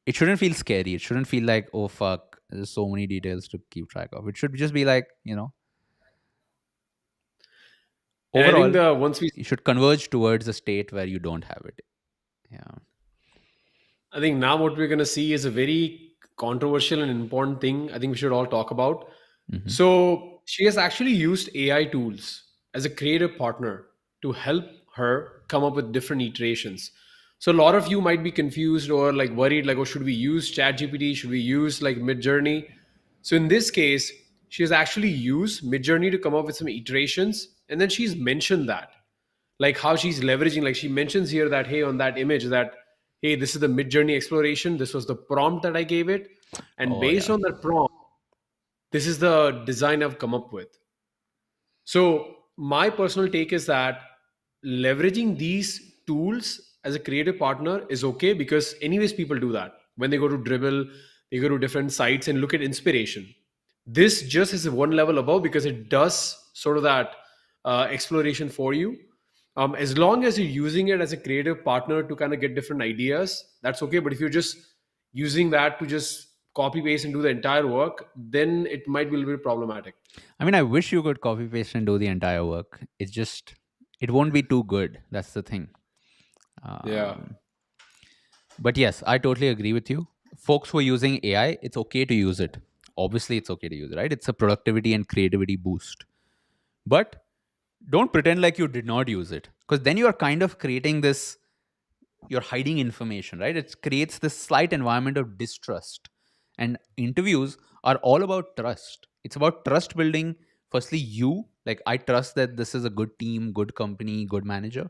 it shouldn't feel scary. It shouldn't feel like, oh fuck, there's so many details to keep track of. It should just be like, And I think overall, the once we you should converge towards a state where you don't have it. Yeah. I think now what we're going to see is a very controversial and important thing I think we should all talk about. Hmm. So, she has actually used AI tools as a creative partner to help her come up with different iterations. So, a lot of you might be confused or like worried, like, oh, should we use ChatGPT? Should we use like Midjourney? So, in this case, she has actually used Midjourney to come up with some iterations, and then she's mentioned that like how she's leveraging, like she mentions here that hey, on that image that hey, this is the mid journey exploration, this was the prompt that I gave it, and Oh based yeah. on that prompt, this is the design I've come up with. So my personal take is that leveraging these tools as a creative partner is okay, because anyways people do that when they go to Dribble, they go to different sites and look at inspiration. This just is one level above because it does sort of that exploration for you. As long as you're using it as a creative partner to kind of get different ideas, that's okay. But if you're just using that to just copy paste and do the entire work, then it might be a little bit problematic. I mean, I wish you could copy paste and do the entire work. It's just, it won't be too good. That's the thing. Yeah. Um, but yes, I totally agree with you. Folks who are using AI, it's okay to use it. Obviously, it's okay to use it, right? It's a productivity and creativity boost. But don't pretend like you did not use it, because then you are kind of creating this, you're hiding information, right? It creates this slight environment of distrust. And interviews are all about trust. It's about trust building. Firstly, you, like, I trust that this is a good team, good company, good manager,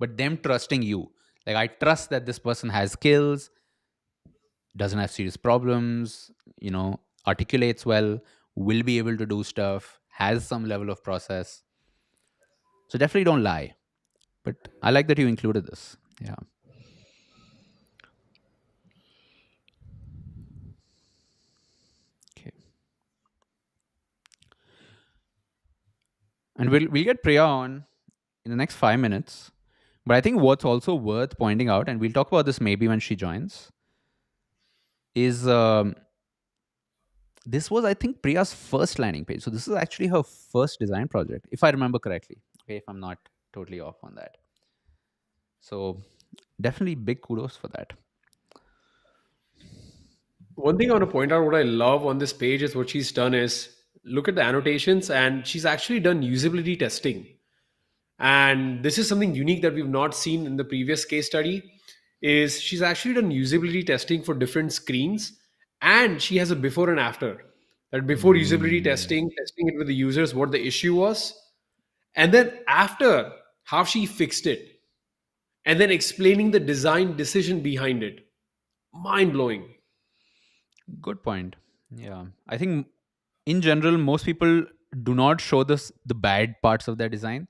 but them trusting you. Like, I trust that this person has skills, doesn't have serious problems, articulates well, will be able to do stuff, has some level of process. So definitely don't lie. But I like that you included this. Yeah. Okay. And we'll get Priya on in the next 5 minutes. But I think what's also worth pointing out, and we'll talk about this maybe when she joins, is this was, I think, Priya's first landing page. So this is actually her first design project, if I remember correctly. Okay, if I'm not totally off on that. So definitely big kudos for that. One thing I want to point out, what I love on this page is what she's done is look at the annotations, and she's actually done usability testing. And this is something unique that we've not seen in the previous case study. Is she's actually done usability testing for different screens, and she has a before and after. That before usability Mm, testing it with the users, what the issue was, and then after how she fixed it, and then explaining the design decision behind it. Mind blowing. good point. Yeah. I think in general, most people do not show the bad parts of their design,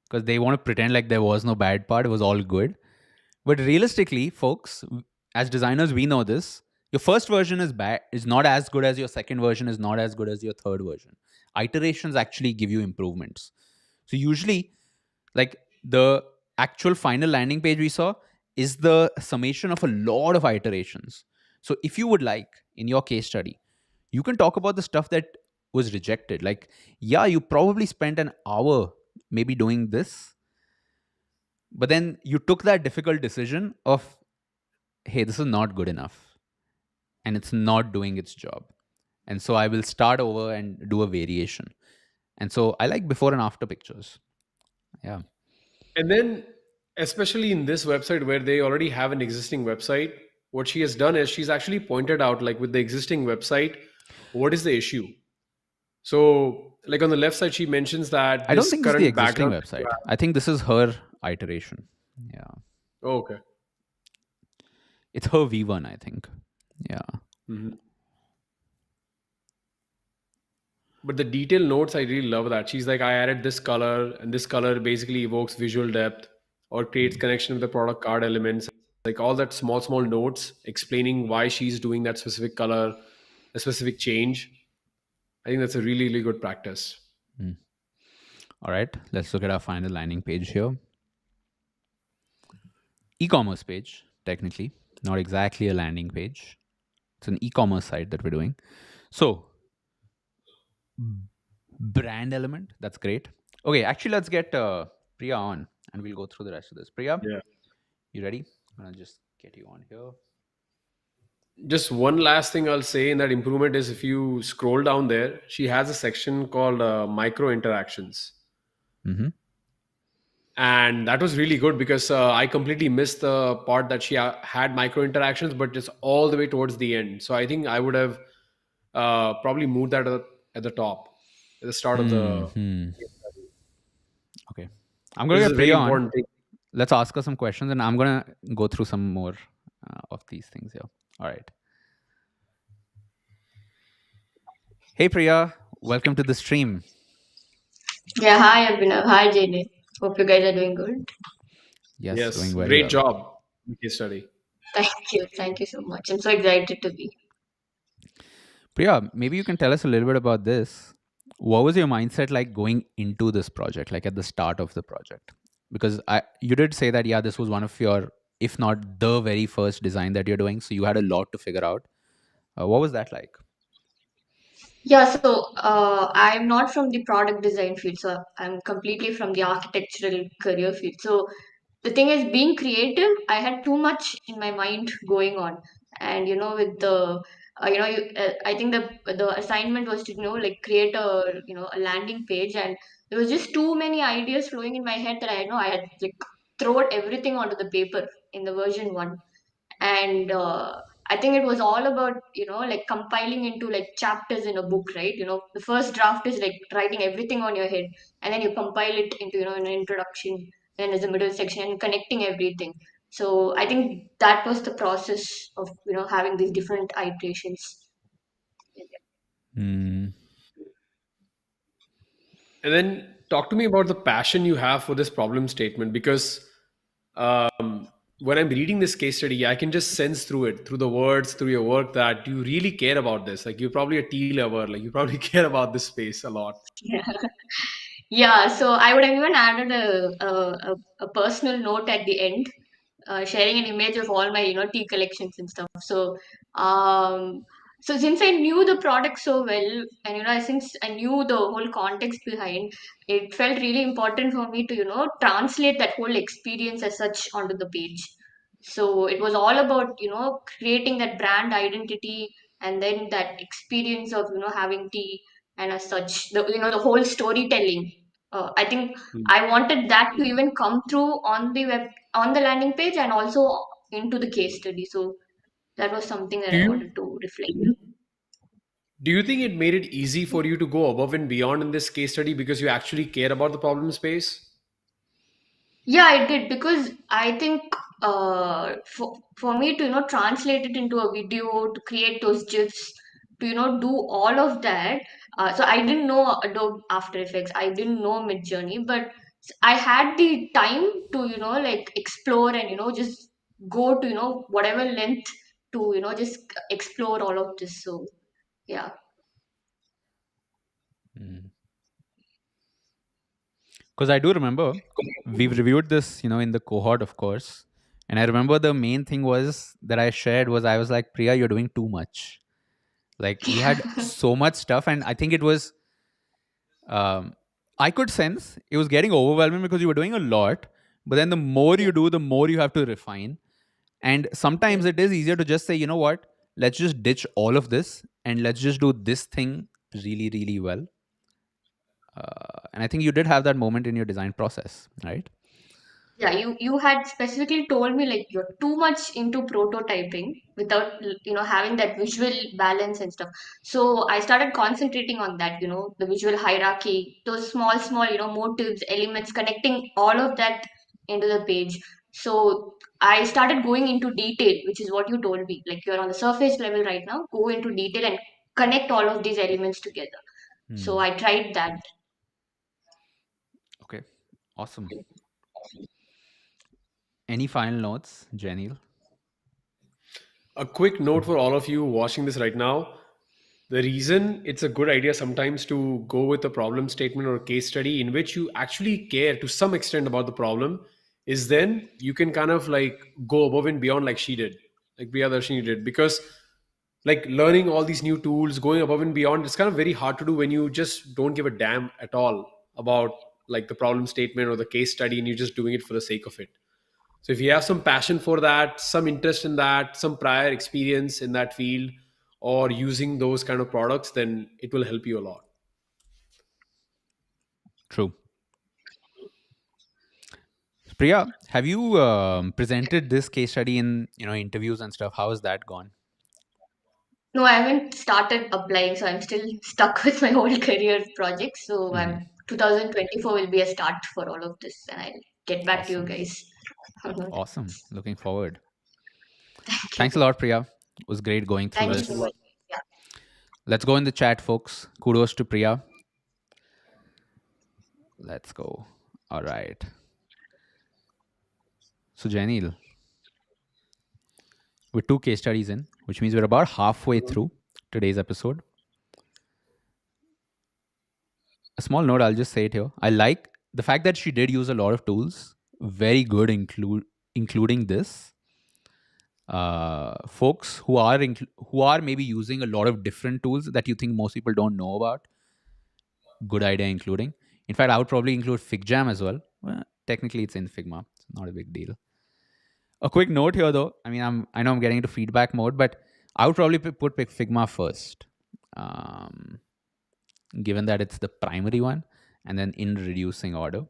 because they want to pretend like there was no bad part, it was all good. But realistically, folks, as designers, we know this. Your first version is not as good as your second version, is not as good as your third version. Iterations actually give you improvements. So usually, like, the actual final landing page we saw is the summation of a lot of iterations. So if you would like, in your case study, you can talk about the stuff that was rejected. Like, yeah, you probably spent an hour maybe doing this, but then you took that difficult decision of, hey, this is not good enough and it's not doing its job. And so I will start over and do a variation. And so I like before and after pictures. Yeah. And then, especially in this website where they already have an existing website, what she has done is she's actually pointed out, like with the existing website, what is the issue. So, like on the left side, she mentions that I don't this think this is the current existing background that you website. have. I think this is her iteration. Yeah. Oh, okay. It's her V1, I think. Yeah. Mhm. But the detail notes, I really love that. She's like, I added this color, and this color basically evokes visual depth or creates connection with the product card elements. Like all that small notes explaining why she's doing that specific color, a specific change. I think that's a really, really good practice. All right. Let's look at our final landing page here. E-commerce page, technically, not exactly a landing page. It's an e-commerce site that we're doing. So, brand element, that's great. Okay, actually, let's get Priya on and we'll go through the rest of this. Priya, Yeah. you ready? I'm gonna just get you on here. Just one last thing I'll say in that improvement is if you scroll down there, she has a section called micro interactions. Mm-hmm. And that was really good because I completely missed the part that she had micro interactions, but it's all the way towards the end. So I think I would have probably moved that at the top, at the start of the. Hmm. Okay. I'm gonna This is get a very Priya on. important thing. Let's ask her some questions and I'm gonna go through some more of these things here. All right. Hey Priya, welcome to the stream. Yeah, hi Abhinav. Hi JD. Hope you guys are doing good. Yes, Yes, doing very great well. job in case study. Thank you. Thank you so much. I'm so excited to be. Priya, maybe you can tell us a little bit about this. What was your mindset like going into this project, like at the start of the project? Because you did say that, yeah, this was one of your, if not the very first design that you're doing. So you had a lot to figure out. What was that like? Yeah, so I'm not from the product design field, so I'm completely from the architectural career field. So the thing is, being creative, I had too much in my mind going on, and with the I think the assignment was to like create a landing page, and there was just too many ideas flowing in my head that I had like thrown everything onto the paper in the version one. And I think it was all about like compiling into like chapters in a book, right? The first draft is like writing everything on your head, and then you compile it into an introduction, then there's a middle section and connecting everything. So I think that was the process of having these different iterations. Hmm. And then talk to me about the passion you have for this problem statement because when I'm reading this case study, I can just sense through it, through the words, through your work, that you really care about this. Like you're probably a tea lover. Like you probably care about this space a lot. Yeah, so I would have even added a personal note at the end, sharing an image of all my tea collections and stuff. So um so since I knew the product so well, and since I knew the whole context behind, it felt really important for me to translate that whole experience as such onto the page. So it was all about creating that brand identity, and then that experience of having tea, and as such the whole storytelling. I think Hmm. I wanted that to even come through on the web, on the landing page, and also into the case study. So that was something that Do I you wanted to reflect. do you think it made it easy for you to go above and beyond in this case study because you actually care about the problem space? Yeah, I did, because I think for me to translate it into a video, to create those gifs, do all of that. So I didn't know Adobe After Effects, I didn't know Midjourney, but I had the time to like explore and just go to whatever length to just explore all of this. So yeah. Because I do remember we've reviewed this, in the cohort, of course. And I remember the main thing was that I shared was I was like, Priya, you're doing too much. Like we had so much stuff, and I think it was I could sense it was getting overwhelming because you were doing a lot. But then the more Yeah. you do, the more you have to refine. And sometimes Yes. it is easier to just say, you know what, let's just ditch all of this and let's just do this thing really, really well. And I think you did have that moment in your design process, right? Yeah, you had specifically told me like you're too much into prototyping without having that visual balance and stuff. So I started concentrating on that, the visual hierarchy, those small motives, elements, connecting all of that into the page. So I started going into detail, which is what you told me. Like you're on the surface level right now, go into detail and connect all of these elements together. So Hmm. I tried that. Okay. Awesome. Any final notes, Janil? A quick note for all of you watching this right now. The reason it's a good idea sometimes to go with a problem statement or a case study in which you actually care to some extent about the problem is then you can kind of like go above and beyond like she did, like Priyadharshini did. Because like learning all these new tools, going above and beyond, it's kind of very hard to do when you just don't give a damn at all about like the problem statement or the case study and you're just doing it for the sake of it. So if you have some passion for that, some interest in that, some prior experience in that field, or using those kind of products, then it will help you a lot. True. Priya, have you presented this case study in interviews and stuff? How has that gone? No, I haven't started applying, so I'm still stuck with my whole career project. So Hmm. 2024 will be a start for all of this, and I'll get back to you Awesome. guys. Thank Awesome. Looking forward. you. Thanks a lot, Priya. It was great going through Thank Best of this. you. luck. Yeah. Let's go in the chat, folks. Kudos to Priya. Let's go. All right. So, Janil, we're two case studies in, which means we're about halfway through today's episode. A small note, I'll just say it here. I like the fact that she did use a lot of tools. Very good, including this. Folks who are maybe using a lot of different tools that you think most people don't know about. Good idea, including. In fact, I would probably include FigJam as well. Well, technically, it's in Figma. It's not a big deal. A quick note here, though. I mean, I know I'm getting into feedback mode, but I would probably put Figma first, um, given that it's the primary one, and then in reducing order.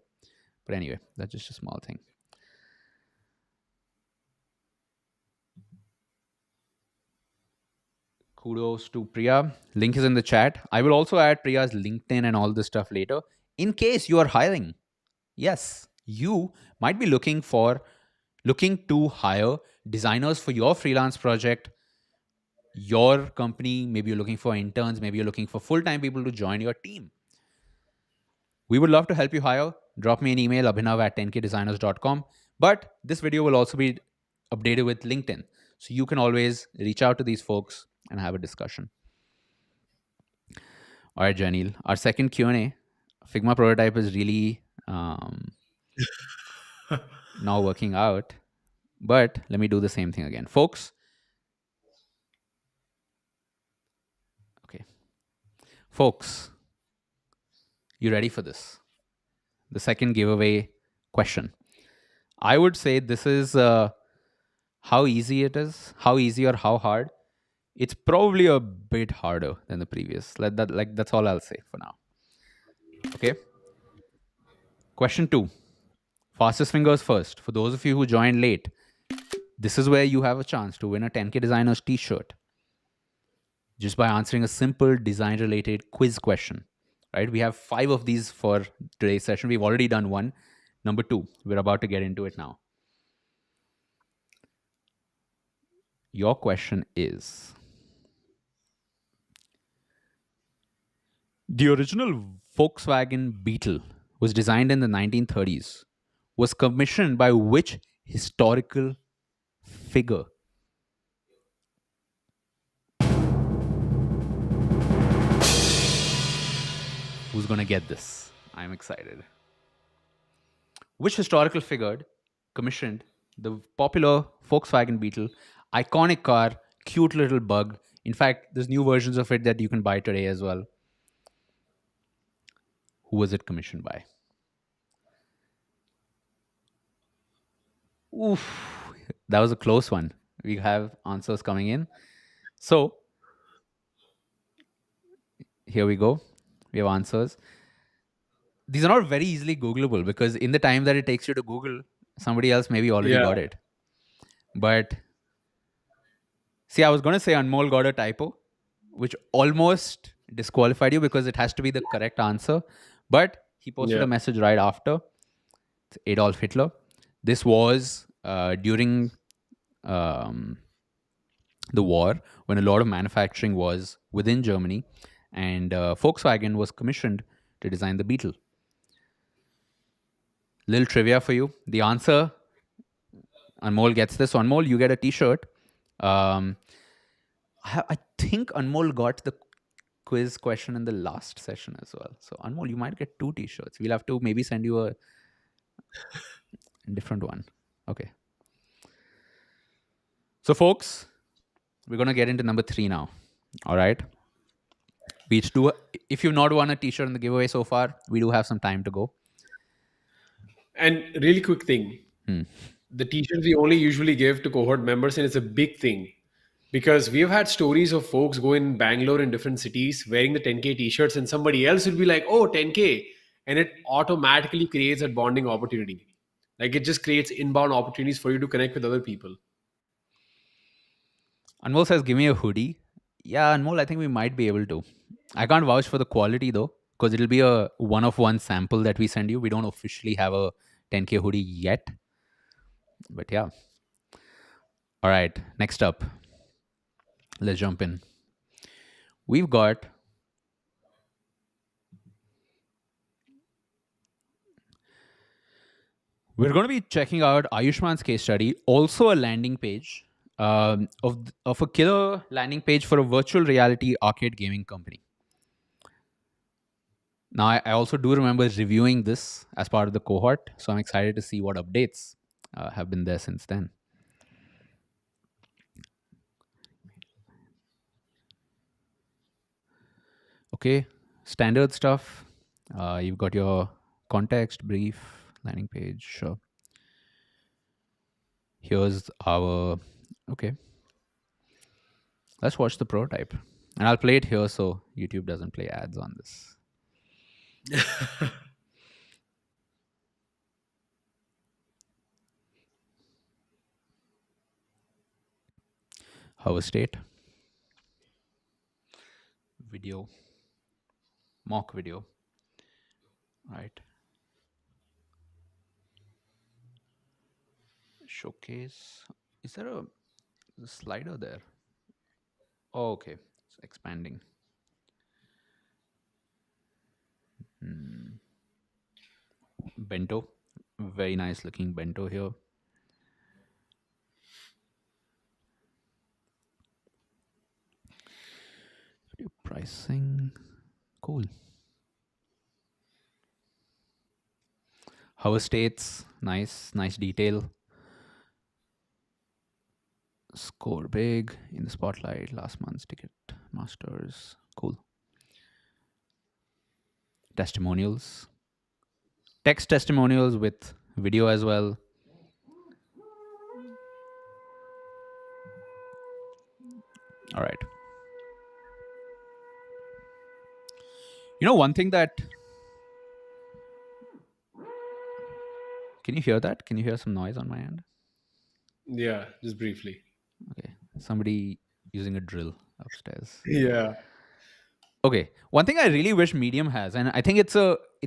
But anyway, that's just a small thing. Kudos to Priya. Link is in the chat. I will also add Priya's LinkedIn and all this stuff later in case you are hiring. Yes, you might be looking to hire designers for your freelance project, your company. Maybe you're looking for interns, maybe you're looking for full-time people to join your team. We would love to help you hire. Drop me an email, abhinav at 10kdesigners.com. But this video will also be updated with LinkedIn. So you can always reach out to these folks and have a discussion. All right, Janil. Our second Q&A, Figma prototype is really now working out. But let me do the same thing again. Folks, okay. Folks, you ready for this? The second giveaway question. I would say this is how easy it is, how easy or how hard. It's probably a bit harder than the previous. That's all I'll say for now. Okay. Question 2. Fastest fingers first. For those of you who joined late, this is where you have a chance to win a 10K Designers t-shirt just by answering a simple design related quiz question. Right? We have 5 of these for today's session. We've already done one. Number 2, we're about to get into it now. Your question is, The original Volkswagen Beetle was designed in the 1930s, was commissioned by which historical figure? Who's going to get this? I'm excited. Which historical figure commissioned the popular Volkswagen Beetle, iconic car, cute little bug? In fact, there's new versions of it that you can buy today as well. Who was it commissioned by? Oof, that was a close one. We have answers coming in. So, here we go. We have answers. These are not very easily Googleable because in the time that it takes you to Google, somebody else maybe already Yeah. got it. But see, I was going to say Anmol got a typo, which almost disqualified you because it has to be the correct answer. But he posted Yeah. a message right after. It's Adolf Hitler. This was during the war when a lot of manufacturing was within Germany, and Volkswagen was commissioned to design the Beetle. Little trivia for you. The answer, Anmol gets this. So Anmol, you get a T-shirt. I think Anmol got the quiz question in the last session as well. So Anmol, you might get 2 T-shirts. We'll have to maybe send you a different one. Okay. So folks, we're going to get into number 3 now. All right. We each do. If you've not won a T-shirt in the giveaway so far, we do have some time to go. And really quick thing, the T-shirts we only usually give to cohort members, and it's a big thing because we've had stories of folks go in Bangalore in different cities wearing the 10K T-shirts, and somebody else will be like, "Oh, 10K," and it automatically creates a bonding opportunity. Like it just creates inbound opportunities for you to connect with other people. Anmol says, "Give me a hoodie." Yeah, Anmol, I think we might be able to. I can't vouch for the quality though, because it'll be a one-of-one sample that we send you. We don't officially have a 10K hoodie yet, but yeah. All right, next up, let's jump in. We've got we're going to be checking out Ayushman's case study, also a landing page of a killer landing page for a virtual reality arcade gaming company. Now, I also do remember reviewing this as part of the cohort, so I'm excited to see what updates have been there since then. Okay, standard stuff. You've got your context, brief, landing page. Sure. Here's our. Okay. Let's watch the prototype. And I'll play it here so YouTube doesn't play ads on this. Hover state. Video. Mock video. Right. Showcase. Is there a slider there? Oh, okay. It's expanding. Bento. Very nice looking bento here. Pricing. Cool. Hover states. Nice detail. Score big in the spotlight. Last month's ticket masters. Cool. Testimonials. Text testimonials with video as well. All right. You know, one thing that. Can you hear that? Can you hear some noise on my end? Yeah, just briefly. Okay. Somebody using a drill upstairs. Yeah. Okay. One thing I really wish Medium has, and I think it's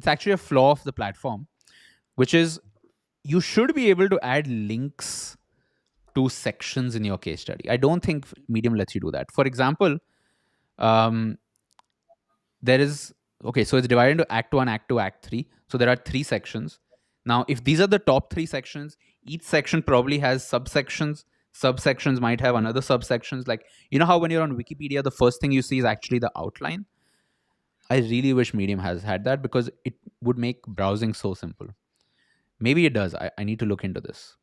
actually a flaw of the platform, which is you should be able to add links to sections in your case study. I don't think Medium lets you do that. For example, there is Okay, so it's divided into Act 1, Act 2, Act 3. So there are 3 sections. Now, if these are the top 3 sections, each section probably has subsections. Subsections might have another subsections. Like, you know how when you're on Wikipedia, the first thing you see is actually the outline? I really wish Medium has had that because it would make browsing so simple. Maybe it does. I need to look into this.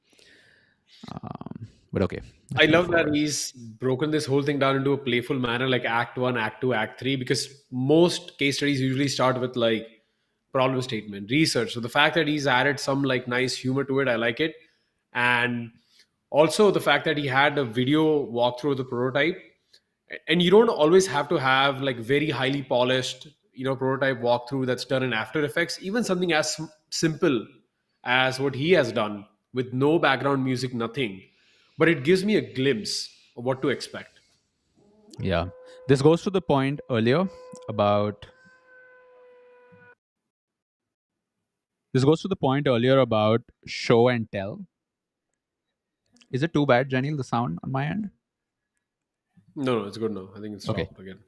But okay, I let's move love that forward. he's broken this whole thing down into a playful manner, like Act One, Act Two, Act Three, because most case studies usually start with like problem statement, research. So the fact that he's added some like nice humor to it, I like it. And also the fact that he had a video walkthrough of the prototype, and you don't always have to have like very highly polished, prototype walkthrough that's done in After Effects. Even something as simple as what he has done with no background music, nothing, but it gives me a glimpse of what to expect. Yeah. This goes to the point earlier about show and tell. Is it too bad, Janil, the sound on my end? No, it's good now. I think it Okay. stopped again.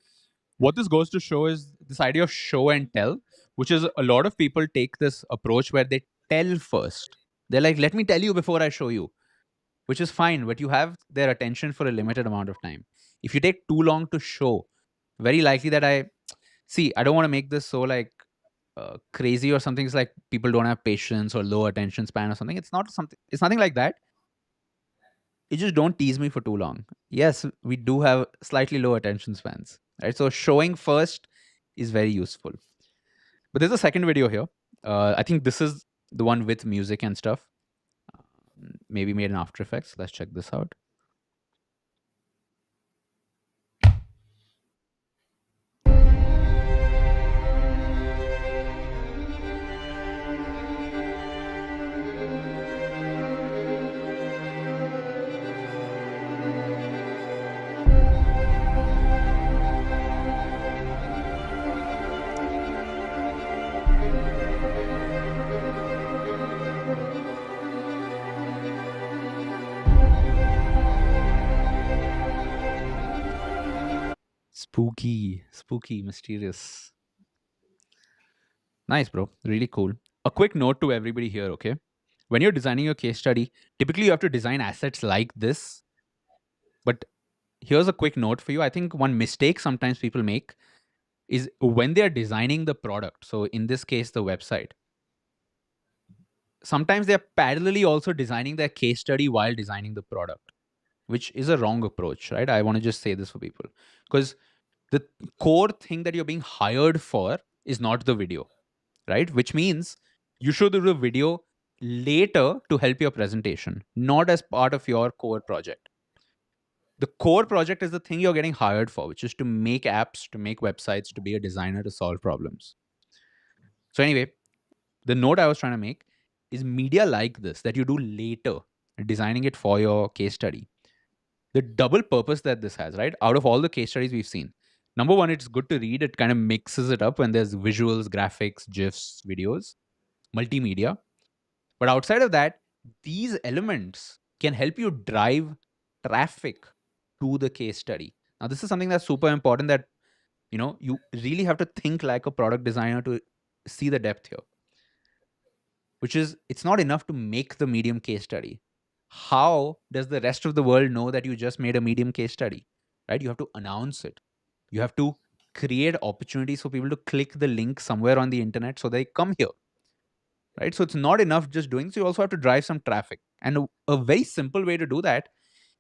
What this goes to show is this idea of show and tell, which is a lot of people take this approach where they tell first. They're like, let me tell you before I show you, which is fine, but you have their attention for a limited amount of time. If you take too long to show, very likely that I don't want to make this so like crazy or something. It's like people don't have patience or low attention span or something. It's nothing like that. You just don't tease me for too long. Yes, we do have slightly low attention spans, right? So showing first is very useful. But there's a second video here. I think this is the one with music and stuff. Maybe made in After Effects. Let's check this out. Spooky, mysterious. Nice, bro. Really cool. A quick note to everybody here, okay? When you're designing your case study, typically you have to design assets like this. But here's a quick note for you. I think one mistake sometimes people make is when they're designing the product. So in this case, the website. Sometimes they're parallelly also designing their case study while designing the product, which is a wrong approach, right? I want to just say this for people because the core thing that you're being hired for is not the video, right? Which means you should do the video later to help your presentation, not as part of your core project. The core project is the thing you're getting hired for, which is to make apps, to make websites, to be a designer, to solve problems. So, anyway, the note I was trying to make is media like this that you do later, designing it for your case study. The double purpose that this has, right? Out of all the case studies we've seen, number one, it's good to read. It kind of mixes it up when there's visuals, graphics, GIFs, videos, multimedia. But outside of that, these elements can help you drive traffic to the case study. Now, this is something that's super important that, you really have to think like a product designer to see the depth here, which is it's not enough to make the medium case study. How does the rest of the world know that you just made a medium case study, right? You have to announce it. You have to create opportunities for people to click the link somewhere on the internet so they come here, right? So it's not enough just doing this. You also have to drive some traffic. And a very simple way to do that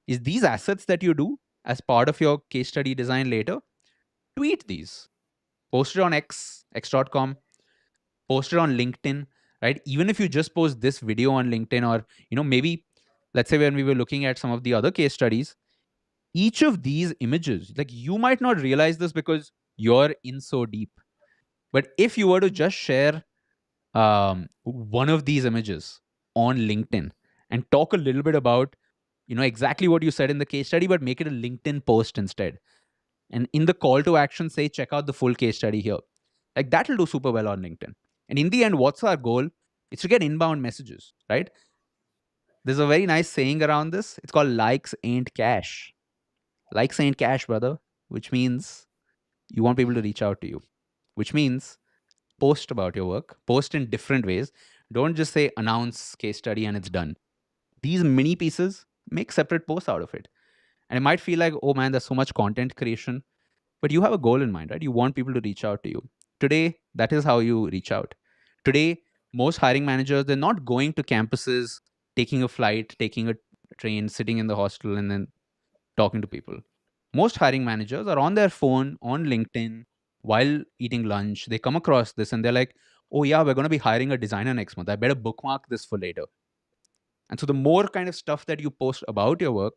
is these assets that you do as part of your case study design later, tweet these, post it on x.com, post it on LinkedIn, right? Even if you just post this video on LinkedIn or, maybe let's say when we were looking at some of the other case studies, each of these images, like you might not realize this because you're in so deep. But if you were to just share one of these images on LinkedIn and talk a little bit about, exactly what you said in the case study, but make it a LinkedIn post instead. And in the call to action, say, check out the full case study here. Like that'll do super well on LinkedIn. And in the end, what's our goal? It's to get inbound messages, right? There's a very nice saying around this. It's called likes ain't cash. Likes ain't cash, brother, which means you want people to reach out to you, which means post about your work, post in different ways. Don't just say announce case study and it's done. These mini pieces, make separate posts out of it. And it might feel like, oh man, there's so much content creation, but you have a goal in mind, right? You want people to reach out to you. Today, that is how you reach out. Today, most hiring managers, they're not going to campuses, taking a flight, taking a train, sitting in the hostel, and then talking to people. Most hiring managers are on their phone, on LinkedIn, while eating lunch. They come across this and they're like, oh, yeah, we're going to be hiring a designer next month. I better bookmark this for later. And so the more kind of stuff that you post about your work,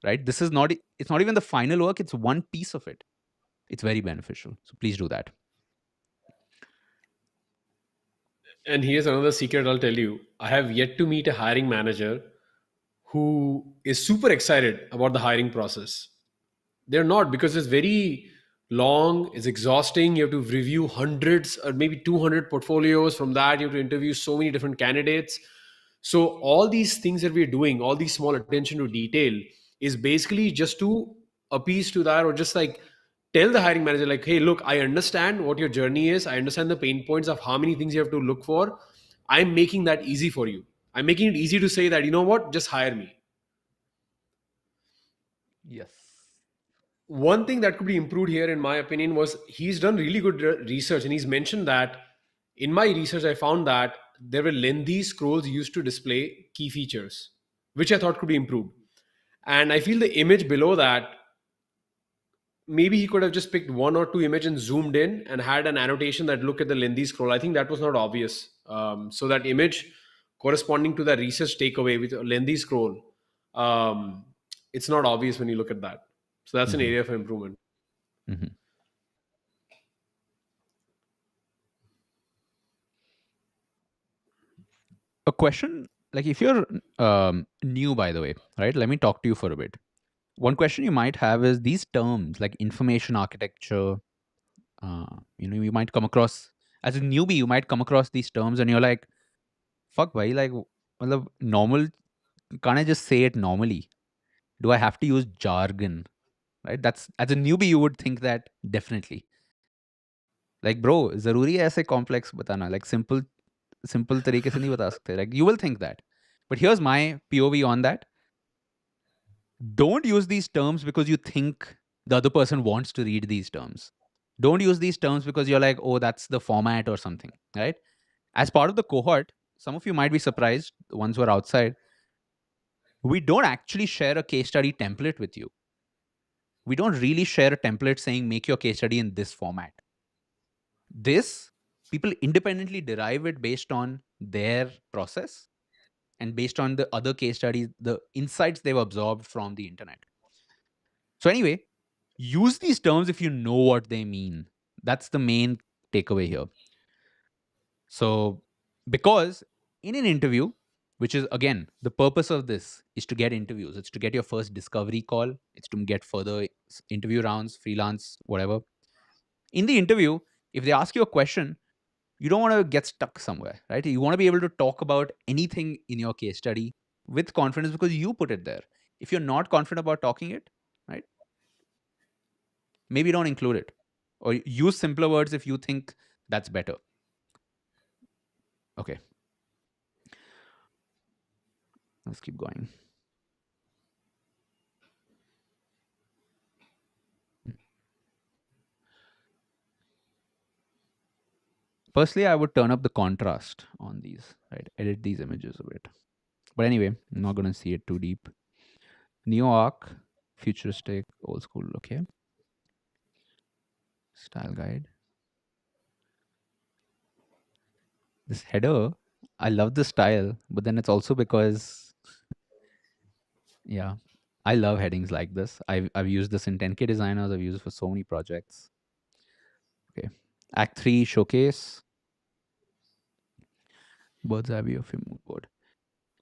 right? This is not, it's not even the final work, it's one piece of it. It's very beneficial. So please do that. And here's another secret I'll tell you. I have yet to meet a hiring manager who is super excited about the hiring process. They're not, because it's very long, it's exhausting. You have to review hundreds or maybe 200 portfolios. From that, you have to interview so many different candidates. So, all these things that we're doing, all these small attention to detail, is basically just to appease to that, or just like tell the hiring manager, like, hey, look, I understand what your journey is. I understand the pain points of how many things you have to look for. I'm making that easy for you. I'm making it easy to say that, you know what, just hire me. Yes. One thing that could be improved here, in my opinion, was he's done really good research, and he's mentioned that in my research, I found that there were lengthy scrolls used to display key features, which I thought could be improved. And I feel the image below that, maybe he could have just picked one or two image and zoomed in and had an annotation that look at the lengthy scroll. I think that was not obvious. So that image corresponding to the research takeaway with a lengthy scroll, um, it's not obvious when you look at that. So that's an Mm-hmm. area for improvement. Mm-hmm. A question, like if you're new, by the way, right? Let me talk to you for a bit. One question you might have is these terms like information architecture. You might come across as a newbie. You might come across these terms, and you're like, "Fuck, why? Like, normal? Can't I just say it normally? Do I have to use jargon?" Right? That's as a newbie, you would think that definitely. Like, bro, जरूरी है ऐसे complex बताना? Like, simple तरीके से नहीं बता सकते. Like, you will think that. But here's my POV on that. Don't use these terms because you think the other person wants to read these terms. Don't use these terms because you're like, oh, that's the format or something, right? As part of the cohort, some of you might be surprised, the ones who are outside, we don't actually share a case study template with you. We don't really share a template saying, make your case study in this format. This, people independently derive it based on their process and based on the other case studies, the insights they've absorbed from the internet. So, anyway, use these terms if you know what they mean. That's the main takeaway here. So, because in an interview, which is again, the purpose of this is to get interviews, it's to get your first discovery call, it's to get further interview rounds, freelance, whatever. In the interview, if they ask you a question, you don't want to get stuck somewhere, right? You want to be able to talk about anything in your case study with confidence because you put it there. If you're not confident about talking it, right, maybe don't include it or use simpler words if you think that's better. Okay, let's keep going. Personally, I would turn up the contrast on these, right? Edit these images a bit. But anyway, I'm not going to see it too deep. NeoArc, futuristic, old school, okay. Style guide. This header, I love the style, but then it's also because, yeah, I love headings like this. I've used this in 10K designers. I've used it for so many projects. Okay. Act 3 showcase. Bird's eye view of your mood board.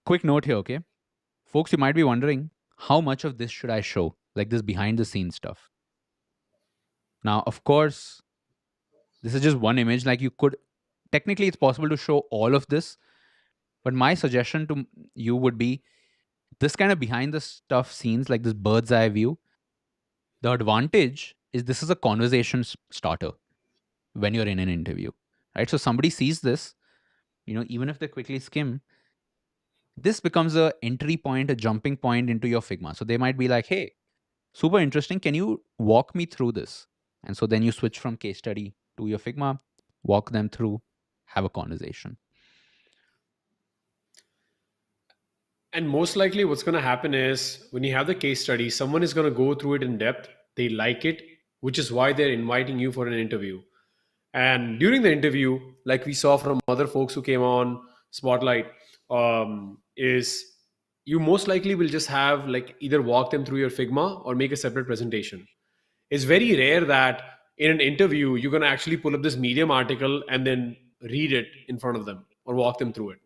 Quick note here, okay? Folks, you might be wondering how much of this should I show? Like this behind the scenes stuff. Now, of course, this is just one image. Like you could, technically, it's possible to show all of this. But my suggestion to you would be this kind of behind the stuff scenes, like this bird's eye view. The advantage is this is a conversation starter. when you're in an interview, right? So somebody sees this, even if they quickly skim, this becomes a entry point, a jumping point into your Figma. So they might be like, hey, super interesting. Can you walk me through this? And so then you switch from case study to your Figma, walk them through, have a conversation. And most likely, what's going to happen is when you have the case study, someone is going to go through it in depth. They like it, which is why they're inviting you for an interview. And during the interview, like we saw from other folks who came on Spotlight, is you most likely will just have like either walk them through your Figma or make a separate presentation. It's very rare that in an interview you're going to actually pull up this Medium article and then read it in front of them or walk them through it.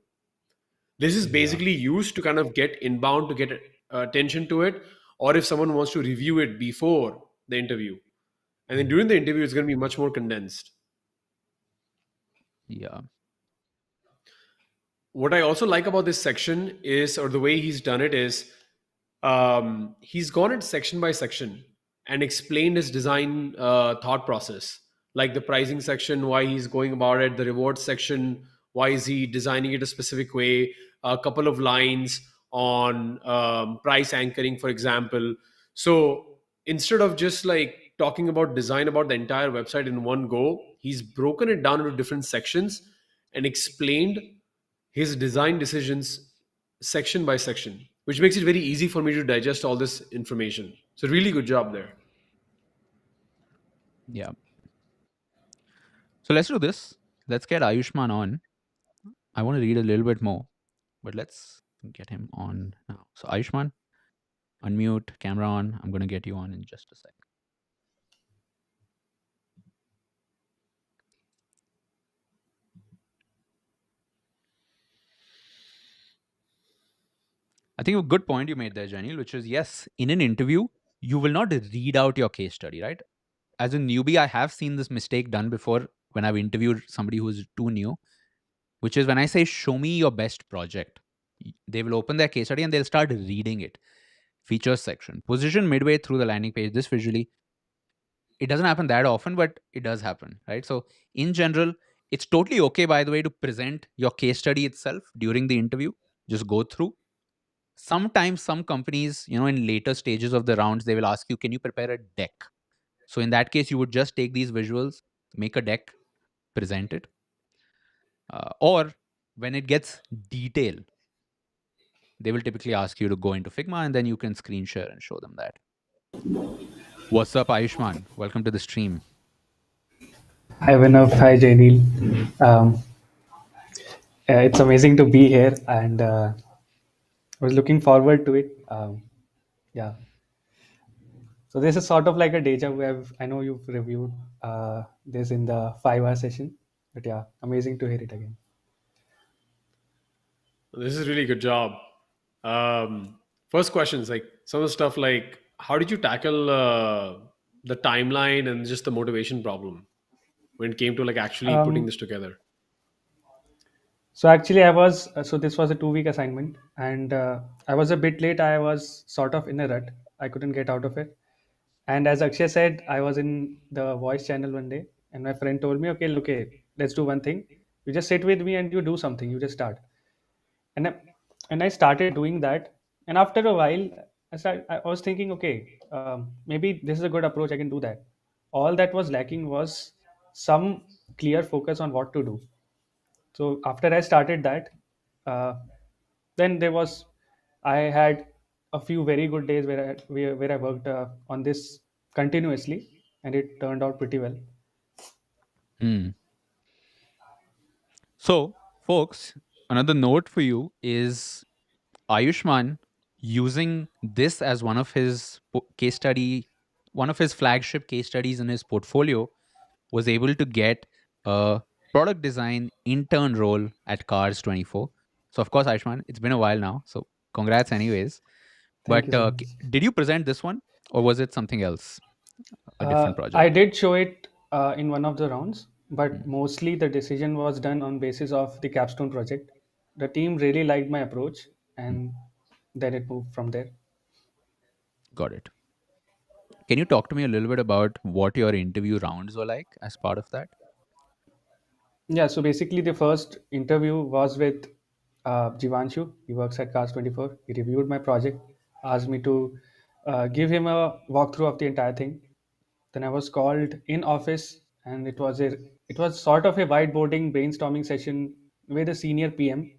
This is Yeah. basically used to kind of get inbound to get attention to it, or if someone wants to review it before the interview. And then during the interview, it's going to be much more condensed. Yeah. What I also like about this section is, or the way he's done it is, he's gone it section by section and explained his design thought process, like the pricing section, why he's going about it, the rewards section, why is he designing it a specific way, a couple of lines on price anchoring, for example. So instead of just like talking about design about the entire website in one go, he's broken it down into different sections and explained his design decisions section by section, which makes it very easy for me to digest all this information. So, really good job there. Yeah. So let's do this. Let's get Ayushmaan on. I want to read a little bit more, but let's get him on now. So, Ayushmaan, unmute, camera on. I'm going to get you on in just a sec. I think a good point you made there, Janil, which is yes, in an interview, you will not read out your case study, right? As a newbie, I have seen this mistake done before when I've interviewed somebody who is too new, which is when I say, show me your best project, they will open their case study and they'll start reading it. Features section, position midway through the landing page, this visually. It doesn't happen that often, but it does happen, right? So, in general, it's totally okay, by the way, to present your case study itself during the interview. Just go through. Sometimes some companies, in later stages of the rounds, they will ask you, can you prepare a deck? So in that case, you would just take these visuals, make a deck, present it. Or when it gets detail, they will typically ask you to go into Figma and then you can screen share and show them that. What's up, Ayushman? Welcome to the stream. Hi Vinay, hi Jainil. It's amazing to be here, and I was looking forward to it. Yeah, so this is sort of like a deja vu. I know you've reviewed this in the 5 hour session, but yeah, amazing to hear it again. This is really good job. First questions, like some of the stuff like how did you tackle the timeline and just the motivation problem when it came to like actually putting Um, this together? so actually, I was so this was a 2 week assignment, and I was a bit late. I was sort of in a rut. I couldn't get out of it. And as Akshay said, I was in the voice channel one day, and my friend told me, okay, let's do one thing. You just sit with me and you do something. You just start. And I started doing that. And after a while, I was thinking, okay, maybe this is a good approach. I can do that. All that was lacking was some clear focus on what to do. So after I started that, uh, then I had a few very good days where I worked on this continuously, and it turned out pretty well. Hmm. So, folks, another note for you is Ayushman using this as one of his case study, one of his flagship case studies in his portfolio, was able to get a product design intern role at Cars 24. So, of course, Ayushman, it's been a while now. So, congrats, anyways. Thank you But so much. did you present this one or was it something else, a different I project? did show it in one of the rounds, but Hmm. mostly the decision was done on basis of the capstone project. The team really liked my approach, Hmm. and then it moved from there. Got it. Can you talk to me a little bit about what your interview rounds were like as part of that? Yeah, so basically, the first interview was with Jivanshu. He works at Cars 24. He reviewed my project, asked me to give him a walkthrough of the entire thing. Then I was called in office, and it was sort of a whiteboarding brainstorming session with a senior PM.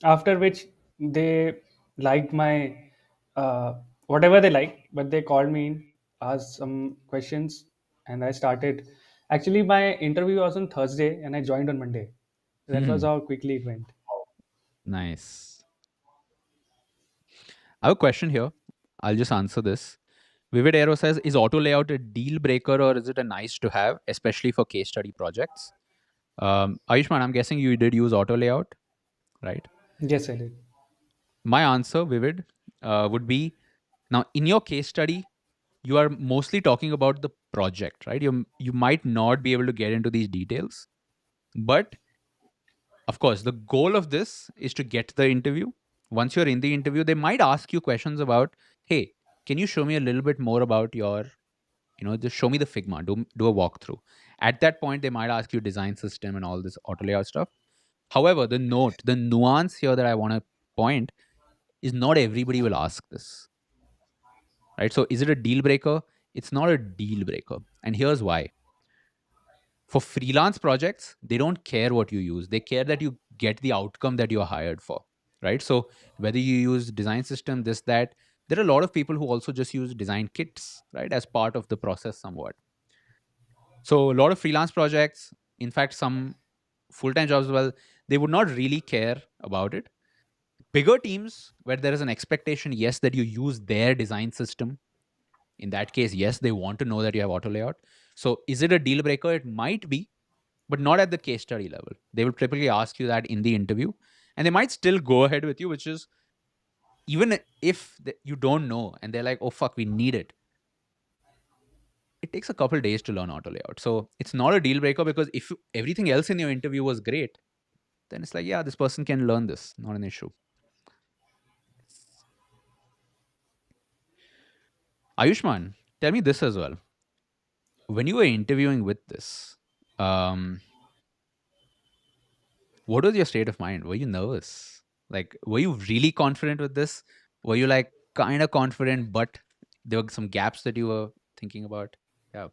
After which they liked my whatever they liked, but they called me in, asked some questions, and I started. Actually, my interview was on Thursday, and I joined on Monday. That was Hmm. how quickly it went. Nice. I have a question here. I'll just answer this. Vivid Aero says, is auto layout a deal breaker or is it a nice to have, especially for case study projects? Ayushman, I'm guessing you did use auto layout, right? Yes, I did. My answer, Vivid, would be now in your case study, you are mostly talking about the project, right? You might not be able to get into these details, but of course, the goal of this is to get the interview. Once you're in the interview, they might ask you questions about, hey, can you show me a little bit more about your, just show me the Figma, do a walkthrough. At that point, they might ask you design system and all this auto layout stuff. However, the nuance here that I want to point is not everybody will ask this, right? So is it a deal breaker? It's not a deal breaker. And here's why. For freelance projects, they don't care what you use. They care that you get the outcome that you're hired for, right? So whether you use design system, this, that, there are a lot of people who also just use design kits, right, as part of the process somewhat. So a lot of freelance projects, in fact, some full-time jobs as well, they would not really care about it. Bigger teams where there is an expectation, yes, that you use their design system. In that case, yes, they want to know that you have auto layout. So is it a deal breaker? It might be, but not at the case study level. They will typically ask you that in the interview, and they might still go ahead with you, which is even if you don't know and they're like, oh, fuck, we need it. It takes a couple days to learn auto layout. So it's not a deal breaker because if everything else in your interview was great, then it's like, yeah, this person can learn this, not an issue. Ayushman, tell me this as well. When you were interviewing with this, um, what was your state of mind? Were you nervous? Like, were you really confident with this? Were you like kind of confident, but there were some gaps that you were thinking about? Yeah.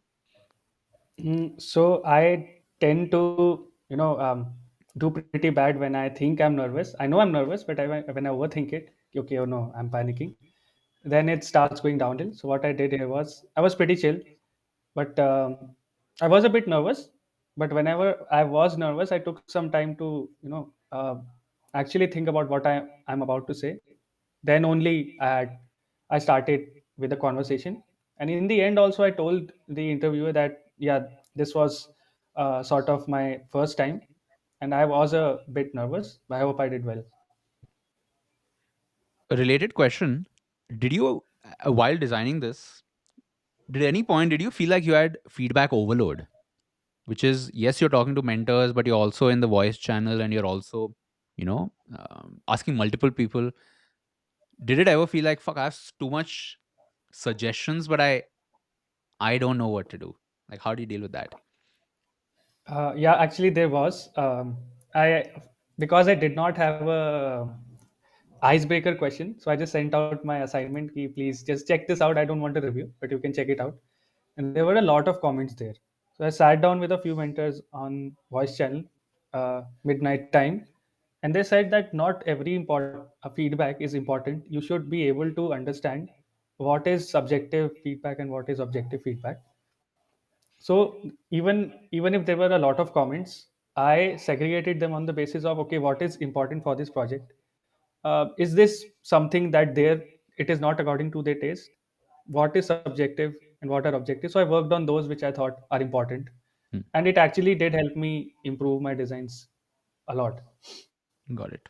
So I tend to, do pretty bad when I think I'm nervous. I know I'm nervous, but when I overthink it, okay, oh no, I'm panicking. Then it starts going downhill. So what I did here was I was pretty chill, but I was a bit nervous. But whenever I was nervous, I took some time to, actually think about what I'm about to say. Then only I started with the conversation. And in the end, also I told the interviewer that yeah, this was sort of my first time, and I was a bit nervous. But I hope I did well. A related question: did you, while designing this, did at any point did you feel like you had feedback overload? Which is, yes, you're talking to mentors, but you're also in the voice channel, and you're also, asking multiple people. Did it ever feel like, fuck, I have too much suggestions, but I don't know what to do? Like, how do you deal with that? Yeah, actually, there was. I Because I did not have a icebreaker question, so I just sent out my assignment. Ki, please just check this out. I don't want a review, but you can check it out. And there were a lot of comments there. So I sat down with a few mentors on voice channel, midnight time, and they said that not every important feedback is important. You should be able to understand what is subjective feedback and what is objective feedback. So even if there were a lot of comments, I segregated them on the basis of okay, what is important for this project? Is this something that it is not according to their taste? What is subjective and what are objective? So I worked on those which I thought are important, Hmm, and it actually did help me improve my designs a lot. got it.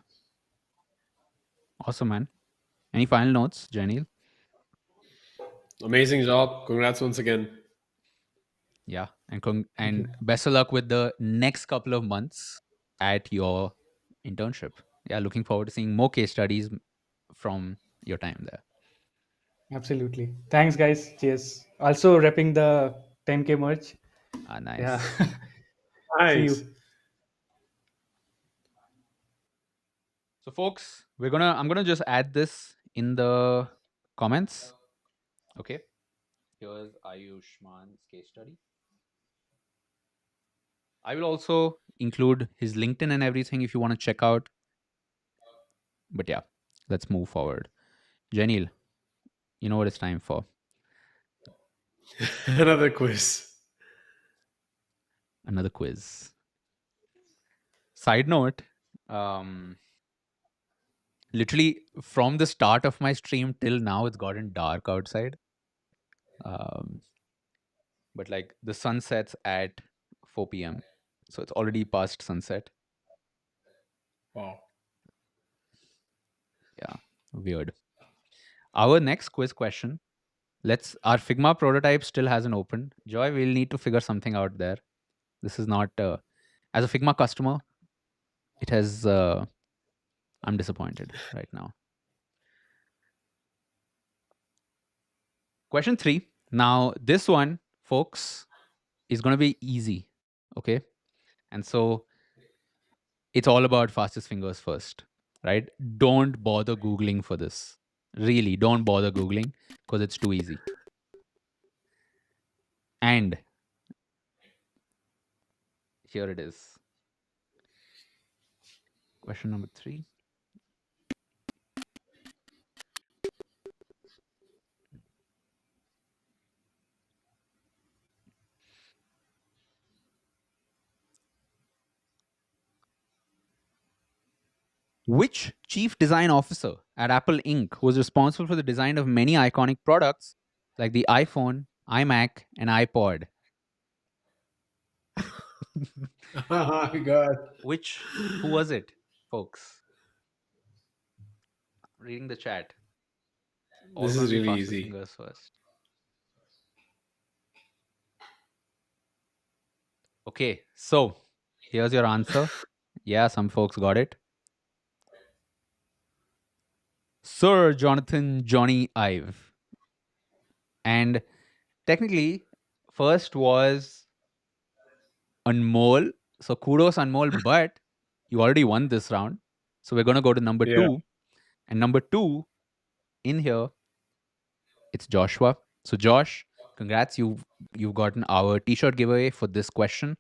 Awesome, man. Any final notes, Janil? Amazing job. Congrats once again. Yeah, and Thank you. and best of luck with the next couple of months at your internship. Yeah, looking forward to seeing more case studies from your time there. Absolutely. Thanks, guys. Cheers. Also, repping the 10K merch. Ah, Yeah. nice. See Nice. you. So, folks, I'm gonna just add this in the comments. Okay. Here's Ayushman's case study. I will also include his LinkedIn and everything if you want to check out. But yeah, let's move forward. Janil, you know what it's time for. Another quiz. Another quiz. Side note, um, literally from the start of my stream till now, it's gotten dark outside. Um, but like the sun sets at 4 p.m. So it's already past sunset. Wow. Yeah, weird. Our next quiz question. Our Figma prototype still hasn't opened. Joy, we'll need to figure something out there. This is not, as a Figma customer, it has, I'm disappointed right now. Question 3. Now, this one, folks, is going to be easy. Okay. And so it's all about fastest fingers first, right? Don't bother Googling for this. Really, don't bother Googling because it's too easy. And here it is. Question number 3. Which chief design officer at Apple Inc. was responsible for the design of many iconic products like the iPhone, iMac, and iPod? Oh my God. Who was it, folks? Reading the chat. All This gonna is be really fastest easy. fingers first. Okay, so here's your answer. Yeah, some folks got it. Sir Jonathan Johnny Ive. And technically, first was Anmol. So kudos, Anmol, but you already won this round. So we're going to go to number Yeah. 2. And number 2 in here, it's Joshua. So Josh, congrats. You've gotten our t-shirt giveaway for this question.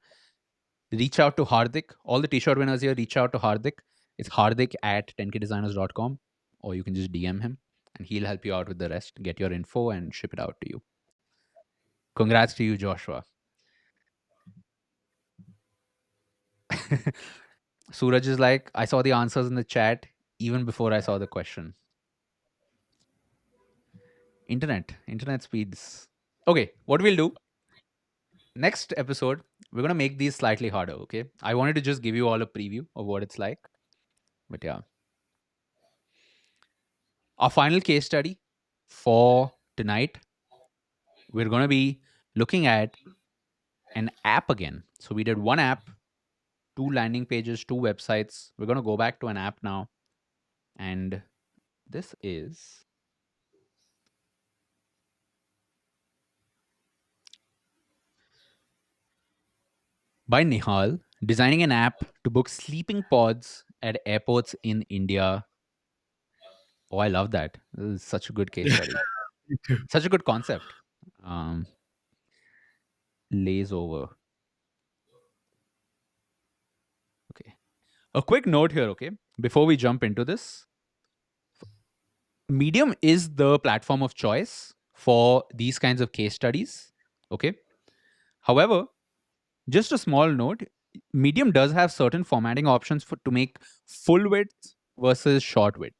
Reach out to Hardik. All the t-shirt winners here, reach out to Hardik. It's hardik at 10kdesigners.com, or you can just DM him and he'll help you out with the rest. Get your info and ship it out to you. Congrats to you, Joshua. Suraj is like, I saw the answers in the chat even before I saw the question. Internet speeds. Okay, what we'll do next episode, we're going to make these slightly harder. Okay, I wanted to just give you all a preview of what it's like, but yeah, our final case study for tonight, we're going to be looking at an app again. So we did one app, 2 landing pages, 2 websites. We're going to go back to an app now, and this is by Nihal, designing an app to book sleeping pods at airports in India. Oh, I love that. This is such a good case study. Such a good concept. Lazeover. Okay. A quick note here, okay? Before we jump into this, Medium is the platform of choice for these kinds of case studies, okay? However, just a small note, Medium does have certain formatting options to make full width versus short width.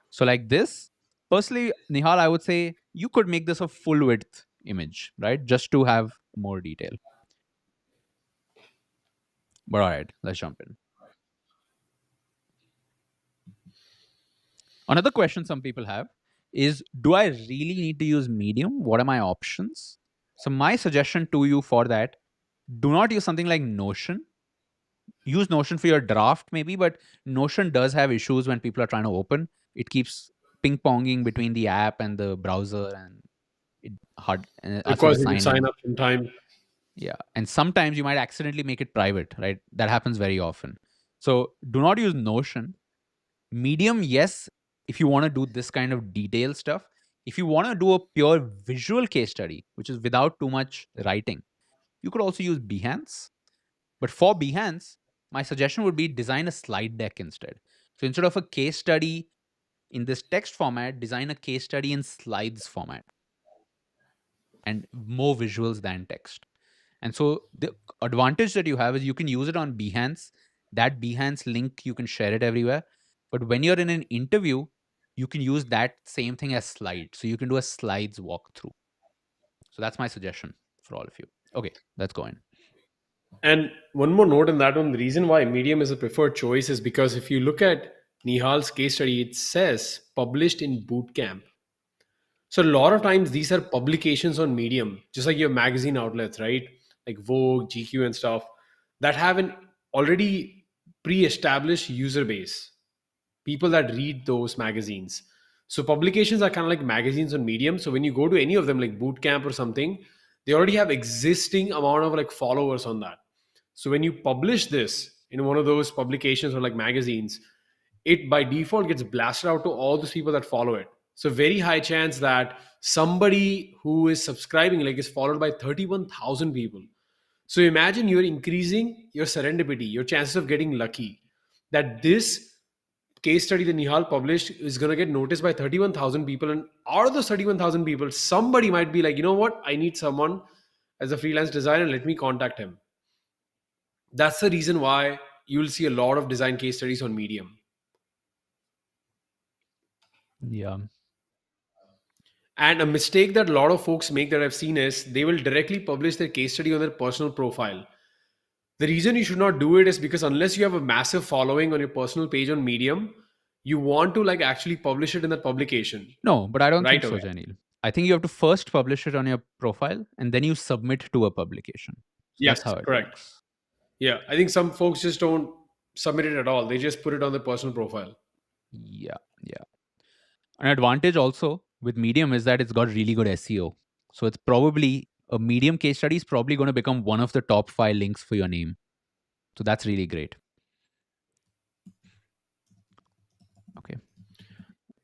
So like this, personally, Nihal, I would say you could make this a full width image, right? Just to have more detail. But all right, let's jump in. Another question some people have is, do I really need to use Medium? What are my options? So my suggestion to you for that, do not use something like Notion. Use Notion for your draft maybe, but Notion does have issues when people are trying to open. It keeps ping-ponging between the app and the browser, and it hard asks you to Because you could sign sign in. up sometime. Yeah. And sometimes you might accidentally make it private, right? That happens very often. So do not use Notion. Medium, yes, if you want to do this kind of detail stuff. If you want to do a pure visual case study, which is without too much writing, you could also use Behance. But for Behance, my suggestion would be design a slide deck instead. So instead of a case study in this text format, design a case study in slides format and more visuals than text. And so the advantage that you have is you can use it on Behance. That Behance link, you can share it everywhere. But when you're in an interview, you can use that same thing as slides. So you can do a slides walkthrough. So that's my suggestion for all of you. Okay, let's go in. And one more note on that one, the reason why Medium is a preferred choice is because if you look at Nihal's case study, it says published in bootcamp. So a lot of times these are publications on Medium, just like your magazine outlets, right? Like Vogue, GQ, and stuff that have an already pre-established user base, people that read those magazines. So publications are kind of like magazines on Medium. So when you go to any of them, like Bootcamp or something, they already have existing amount of like followers on that. So when you publish this in one of those publications or like magazines, it by default gets blasted out to all those people that follow it. So very high chance that somebody who is subscribing like is followed by 31,000 people. So imagine you're increasing your serendipity, your chances of getting lucky. That this case study that Nihal published is going to get noticed by 31,000 people. And out of those 31,000 people, somebody might be like, you know what? I need someone as a freelance designer. Let me contact him. That's the reason why you'll see a lot of design case studies on Medium. Yeah. And a mistake that a lot of folks make that I've seen is they will directly publish their case study on their personal profile. The reason you should not do it is because unless you have a massive following on your personal page on Medium, you want to like actually publish it in that publication No, but I don't think right so, away. Janil. I think you have to first publish it on your profile and then you submit to a publication. So Yes, that's how it correct. works. Yeah, I think some folks just don't submit it at all. They just put it on their personal profile. Yeah. Yeah. An advantage also with Medium is that it's got really good SEO. So it's probably a Medium case study is probably going to become one of the top 5 links for your name. So that's really great. Okay.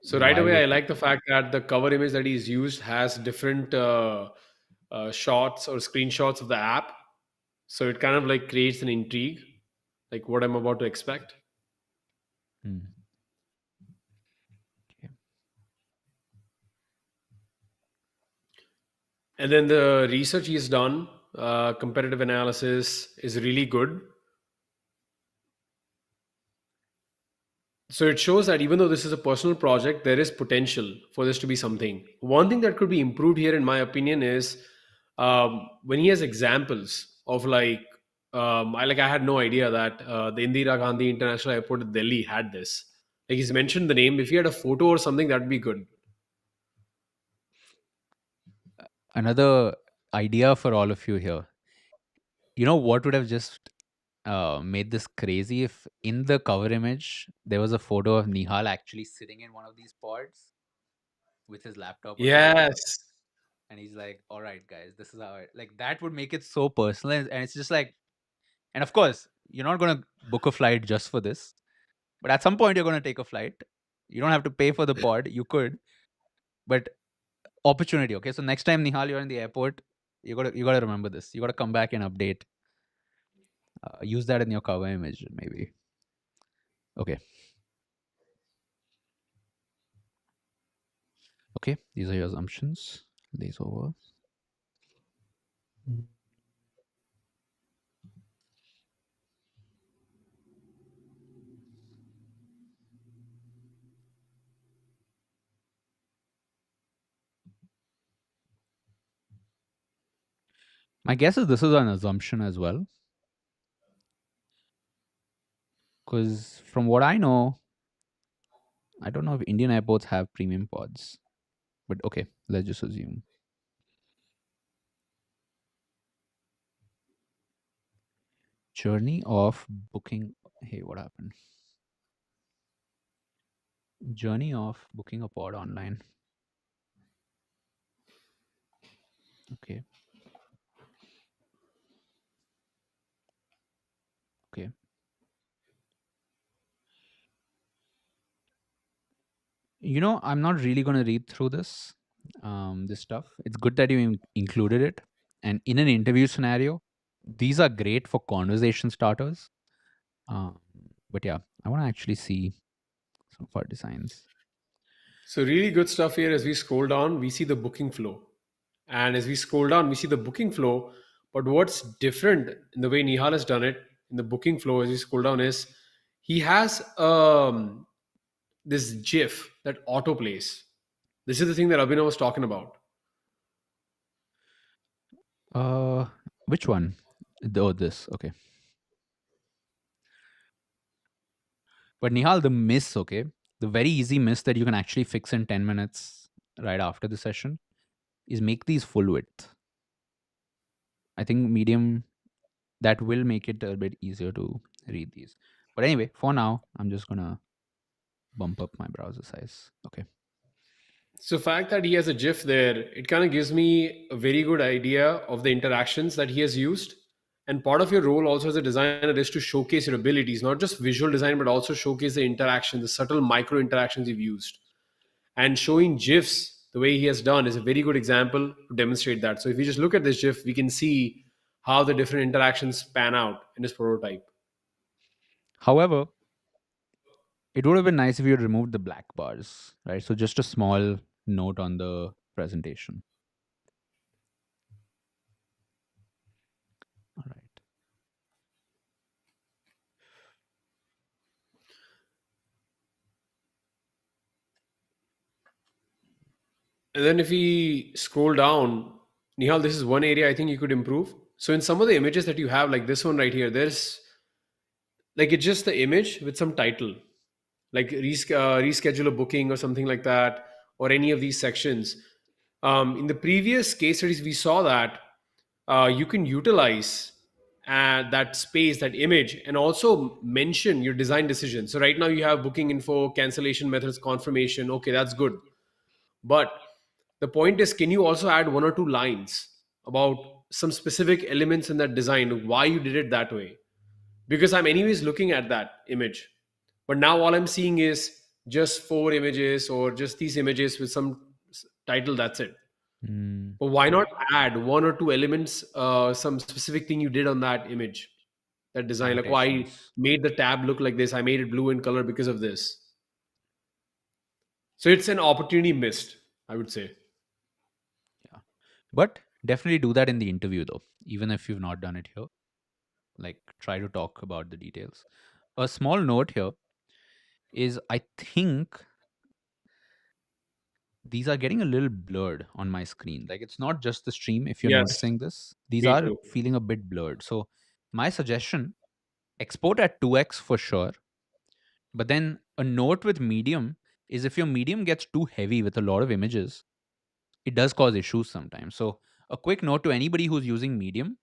So right While away, we're I like the fact that the cover image that he's used has different shots or screenshots of the app. So it kind of like creates an intrigue, like what I'm about to expect. Hmm, okay. And then the research he's done, competitive analysis is really good. So it shows that even though this is a personal project, there is potential for this to be something. One thing that could be improved here, in my opinion, is when he has examples of like, I had no idea that the Indira Gandhi International Airport in Delhi had this. Like he's mentioned the name. If he had a photo or something, that'd be good. Another idea for all of you here. You know what would have just made this crazy if in the cover image there was a photo of Nihal actually sitting in one of these pods with his laptop or something, Yes. and he's like, "All right, guys, this is how it." Like that would make it so personal, and it's just like, and of course, you're not gonna book a flight just for this, but at some point you're gonna take a flight. You don't have to pay for the pod. You could, but opportunity. Okay, so next time Nihal, you're in the airport, you gotta remember this. You gotta come back and update. Use that in your cover image, maybe. Okay. Okay, these are your assumptions. Lazeover. My guess is this is an assumption as well, because from what I know, I don't know if Indian airports have premium pods, but okay, let's just assume. Journey of booking. Hey, what happened? Journey of booking a pod online. Okay, okay. I'm not really going to read through this stuff. It's good that you included it. And in an interview scenario, these are great for conversation starters. Um, but yeah, I want to actually see some of our designs. So really good stuff here. As we scroll down, we see the booking flow. And as we scroll down, we see the booking flow. But what's different in the way Nihal has done it in the booking flow as we scroll down is he has this GIF that auto plays. This is the thing that Abhinav was talking about. Uh, which one? Oh, this. Okay. But Nihal, the miss, okay, the very easy miss that you can actually fix in 10 minutes right after the session is make these full width. I think medium, that will make it a bit easier to read these. But anyway, for now, I'm just going to bump up my browser size. Okay. So the fact that he has a GIF there, it kind of gives me a very good idea of the interactions that he has used. And part of your role also as a designer is to showcase your abilities, not just visual design, but also showcase the interaction, the subtle micro interactions you've used. And showing GIFs the way he has done is a very good example to demonstrate that. So if we just look at this GIF, we can see how the different interactions pan out in his prototype. However, it would have been nice if you had removed the black bars, right? So just a small note on the presentation. All right. And then if we scroll down, Nihal, this is one area I think you could improve. So in some of the images that you have, like this one right here, there's like it's just the image with some title, like reschedule a booking or something like that, or any of these sections. In the previous case studies, we saw that you can utilize that space, that image, and also mention your design decision. So right now you have booking info, cancellation methods, confirmation. Okay, that's good. But the point is, can you also add one or two lines about some specific elements in that design, why you did it that way? Because I'm anyways looking at that image, but now all I'm seeing is just four images or just these images with some title. That's it. Mm, But why not add one or two elements, some specific thing you did on that image, that design? Like, why I annotations. made the tab look like this? I made it blue in color because of this. So it's an opportunity missed, I would say. Yeah. But definitely do that in the interview, though, even if you've not done it here. Like, try to talk about the details. A small note here is I think these are getting a little blurred on my screen. Like, it's not just the stream, if you're Yes, noticing this, these me are too. feeling a bit blurred. So, my suggestion, export at 2x for sure. But then a note with medium is if your medium gets too heavy with a lot of images, it does cause issues sometimes. So, a quick note to anybody who's using medium,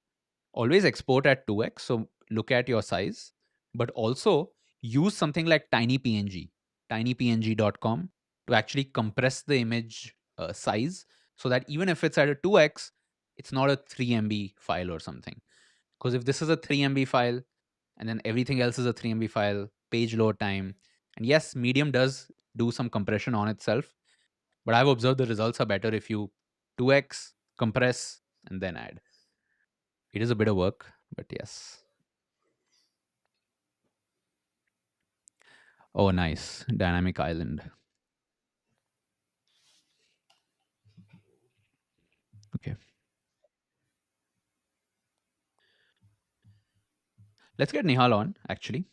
always export at 2x. So, look at your size, but also use something like tinypng, tinypng.com to actually compress the image size so that even if it's at a 2x, it's not a 3 MB file or something. Because if this is a 3 MB file and then everything else is a 3 MB file, page load time, and yes, Medium does do some compression on itself, but I've observed the results are better if you 2x, compress, and then add. It is a bit of work, but yes. Oh, nice. Dynamic island. Okay. Let's get Nihal on, actually.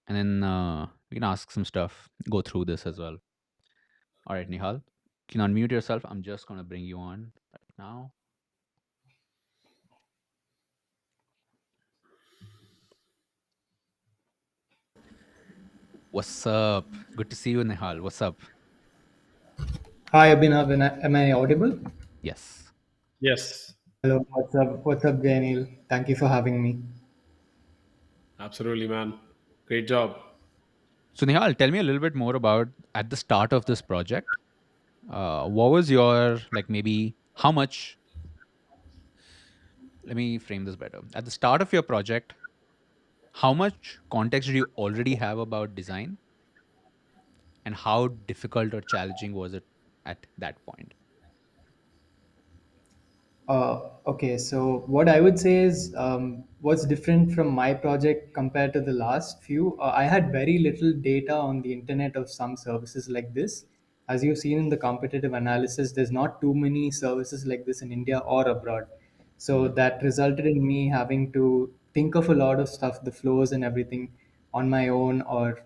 And then we can ask some stuff, go through this as well. All right, Nihal, can you unmute yourself? I'm just going to bring you on right now. What's up? Good to see you, Nihal. What's up? Hi, Abhinav. Am I audible? Yes. Yes, Hello. What's up? What's up, Daniel? Thank you for having me. absolutely, man. Great job. So, Nihal, tell me a little bit more about at the start of this project. What was your, like, maybe how much? Let me frame this better. At the start of your project, how much context do you already have about design? and how difficult or challenging was it at that point? Okay, so what I would say is what's different from my project compared to the last few. I had very little data on the internet of some services like this. As you've seen in the competitive analysis, there's not too many services like this in India or abroad. So Mm, that resulted in me having to think of a lot of stuff, the flows and everything on my own, or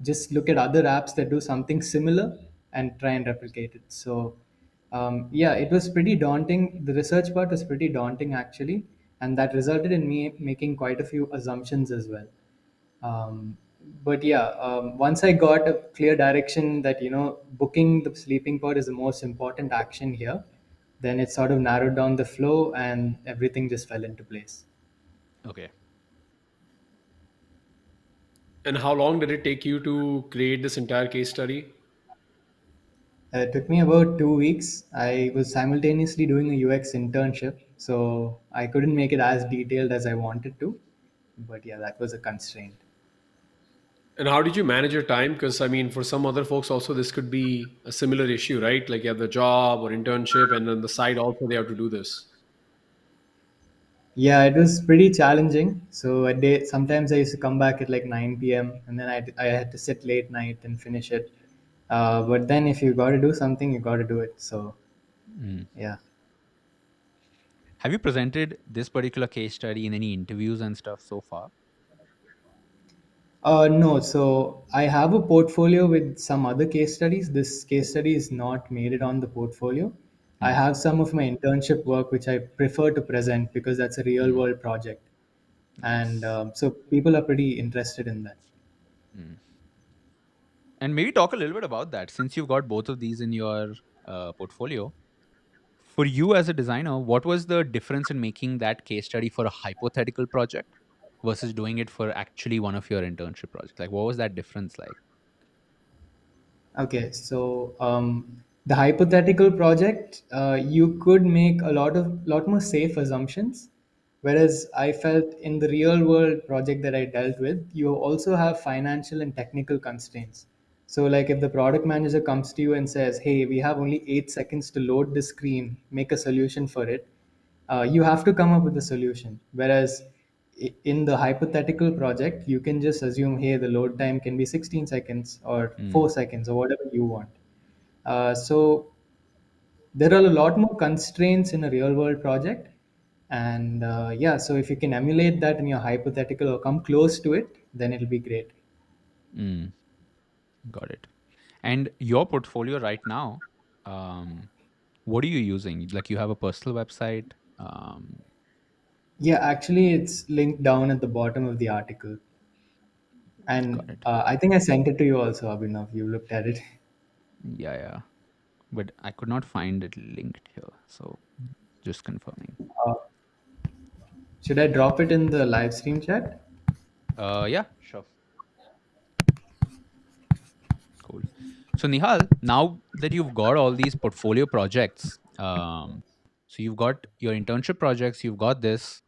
just look at other apps that do something similar and try and replicate it. So yeah, it was pretty daunting. The research part was pretty daunting actually, and that resulted in me making quite a few assumptions as well. Um, but yeah, once I got a clear direction that booking the sleeping pod is the most important action here, then it sort of narrowed down the flow and everything just fell into place. okay. And how long did it take you to create this entire case study? It took me about 2 weeks. I was simultaneously doing a UX internship, so I couldn't make it as detailed as I wanted to. But yeah, that was a constraint. And how did you manage your time? Because I mean, for some other folks also, this could be a similar issue, right? Like you have the job or internship, and then the side also they have to do this. Yeah, it was pretty challenging. So a day, sometimes I used to come back at like 9 p.m. and then I had to sit late night and finish it. But then if you got to do something, you got to do it. So Mm. yeah. Have you presented this particular case study in any interviews and stuff so far? No, so I have a portfolio with some other case studies. This case study is not made it on the portfolio. I Mm, have some of my internship work which I prefer to present because that's a real mm, world project. And nice. so people are pretty interested in that. Mm. And maybe talk a little bit about that since you've got both of these in your portfolio. For you as a designer, what was the difference in making that case study for a hypothetical project versus doing it for actually one of your internship projects? Like, what was that difference like? Okay, so the hypothetical project, you could make a lot more safe assumptions, whereas I felt in the real world project that I dealt with, you also have financial and technical constraints. So, like if the product manager comes to you and says, "Hey, we have only 8 seconds to load the screen, make a solution for it," you have to come up with a solution. Whereas in the hypothetical project, you can just assume, hey, the load time can be 16 seconds or Mm, 4 seconds or whatever you want. So there are a lot more constraints in a real world project. And yeah, so if you can emulate that in your hypothetical or come close to it, then it'll be great. mm, got it. And your portfolio right now, um, what are you using? Like, you have a personal website? Yeah, actually, it's linked down at the bottom of the article. Got And it. I think I sent it to you also, Abhinav. You looked at it. Yeah, yeah. But I could not find it linked here. So just confirming. Uh, should I drop it in the live stream chat? Yeah, sure. Cool. So Nihal, now that you've got all these portfolio projects, so you've got your internship projects, you've got this.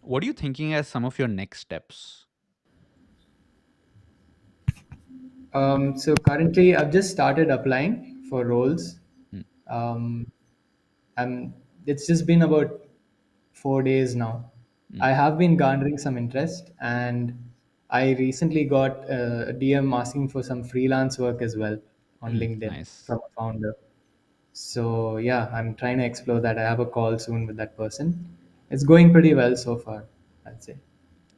What are you thinking as some of your next steps? So currently, I've just started applying for roles. Mm, Um, I'm. It's just been about 4 days now. mm, I have been garnering some interest, and I recently got a DM asking for some freelance work as well on LinkedIn nice. from a founder. So yeah, I'm trying to explore that. I have a call soon with that person. It's going pretty well so far, I'd say.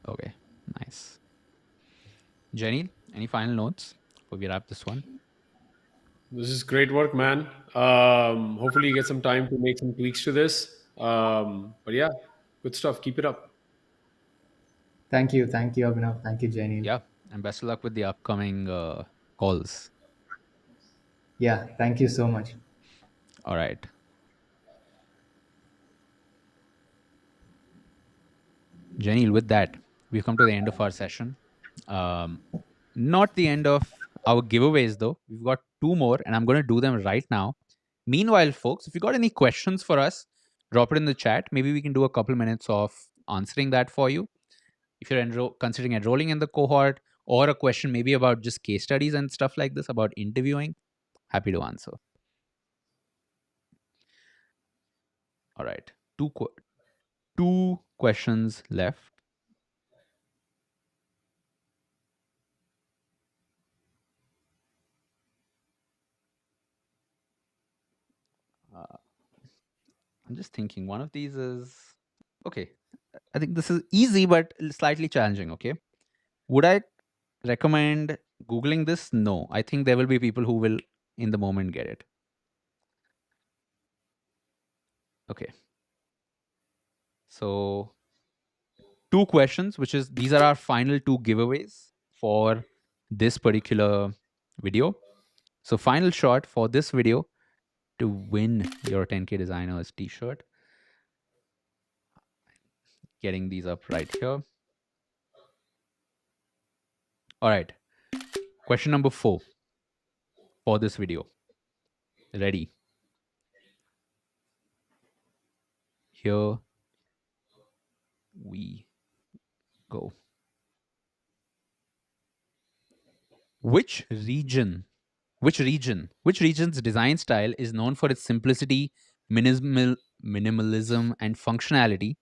Okay, nice. Jenny, any final notes before we wrap this one? This is great work, man. Hopefully, you get some time to make some tweaks to this. But yeah, good stuff. Keep it up. Thank you, Abhinav. Thank you, Janil. Yeah, and best of luck with the upcoming calls. Yeah, thank you so much. All right. Jenny, with that, we've come to the end of our session. Um, Not the end of our giveaways, though. We've got two more, and I'm going to do them right now. Meanwhile, folks, if you got any questions for us, drop it in the chat. Maybe we can do a couple minutes of answering that for you. If you're considering enrolling in the cohort, or a question maybe about just case studies and stuff like this, about interviewing, happy to answer. All right. Two questions left. Uh, I'm just thinking one of these is okay. I think this is easy but slightly challenging. Okay. Would I recommend Googling this? No. I think there will be people who will in the moment get it. Okay. So, two questions, which is these are our final two giveaways for this particular video. So, final shot for this video to win your 10K Designers t shirt. Getting these up right here. All right. Question number 4 for this video. Ready? Here we go. Which region's design style is known for its simplicity, minimalism, and functionality,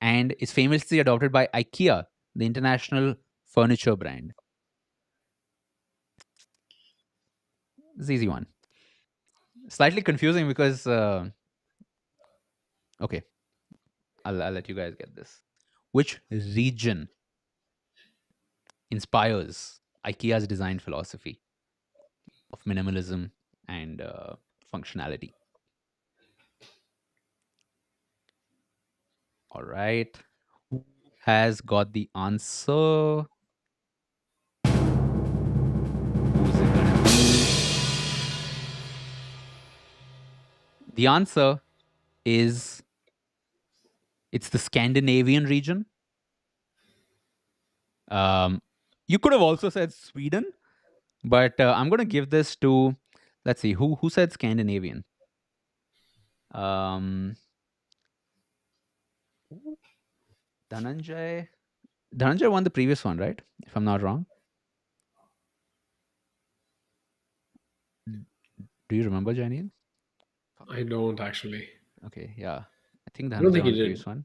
and is famously adopted by IKEA, the international furniture brand? It's an easy one. Slightly confusing because, okay, I'll let you guys get this. Which region inspires IKEA's design philosophy of minimalism and functionality? All right. Who has got the answer? Who's it gonna be? The answer is it's the Scandinavian region. You could have also said Sweden, but I'm going to give this to, let's see, who said Scandinavian? Dhananjay. Dhananjay won the previous one, right? If I'm not wrong. Do you remember, Janil? I don't actually. Okay, yeah. I think I don't Dhananjay think won he the did. previous one.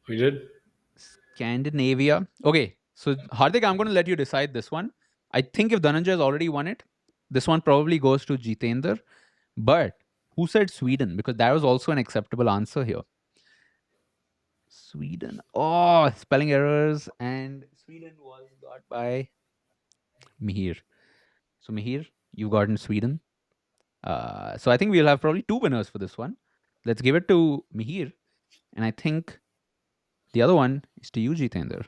We did. Scandinavia. Okay, so Hardik, I'm going to let you decide this one. I think if Dhananjay has already won it, this one probably goes to Jitendra. But who said Sweden? Because that was also an acceptable answer here. Sweden. Oh, spelling errors. And Sweden was got by Mihir. So, Mihir, you've gotten Sweden. So, I think we'll have probably two winners for this one. Let's give it to Mihir. And I think the other one is to you, Jitendra.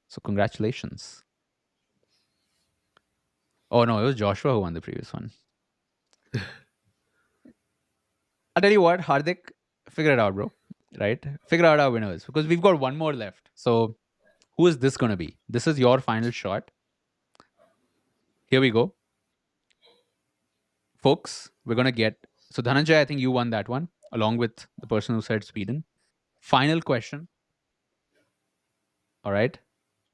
So, congratulations. Oh, no, it was Joshua who won the previous one. I'll tell you what, Hardik, figure it out, bro. Right? Figure out our winners because we've got one more left. So, who is this going to be? This is your final shot. Here we go. Folks, we're going to get. So, Dhananjay, I think you won that one along with the person who said Sweden. Final question. All right.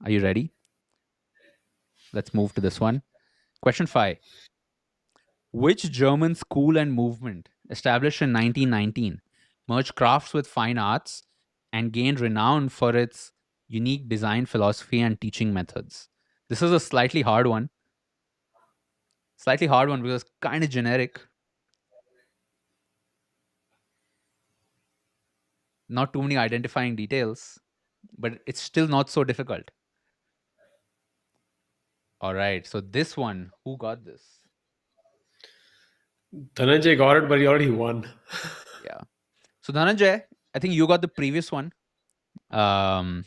Are you ready? Let's move to this one. Question 5. Which German school and movement, established in 1919, merged crafts with fine arts and gained renown for its unique design philosophy and teaching methods? This is a slightly hard one. Slightly hard one because kind of generic. Not too many identifying details, but it's still not so difficult. All right. So this one, who got this? Dhananjay got it, but he already won. Yeah. So Dhananjay, I think you got the previous one. Bauhaus.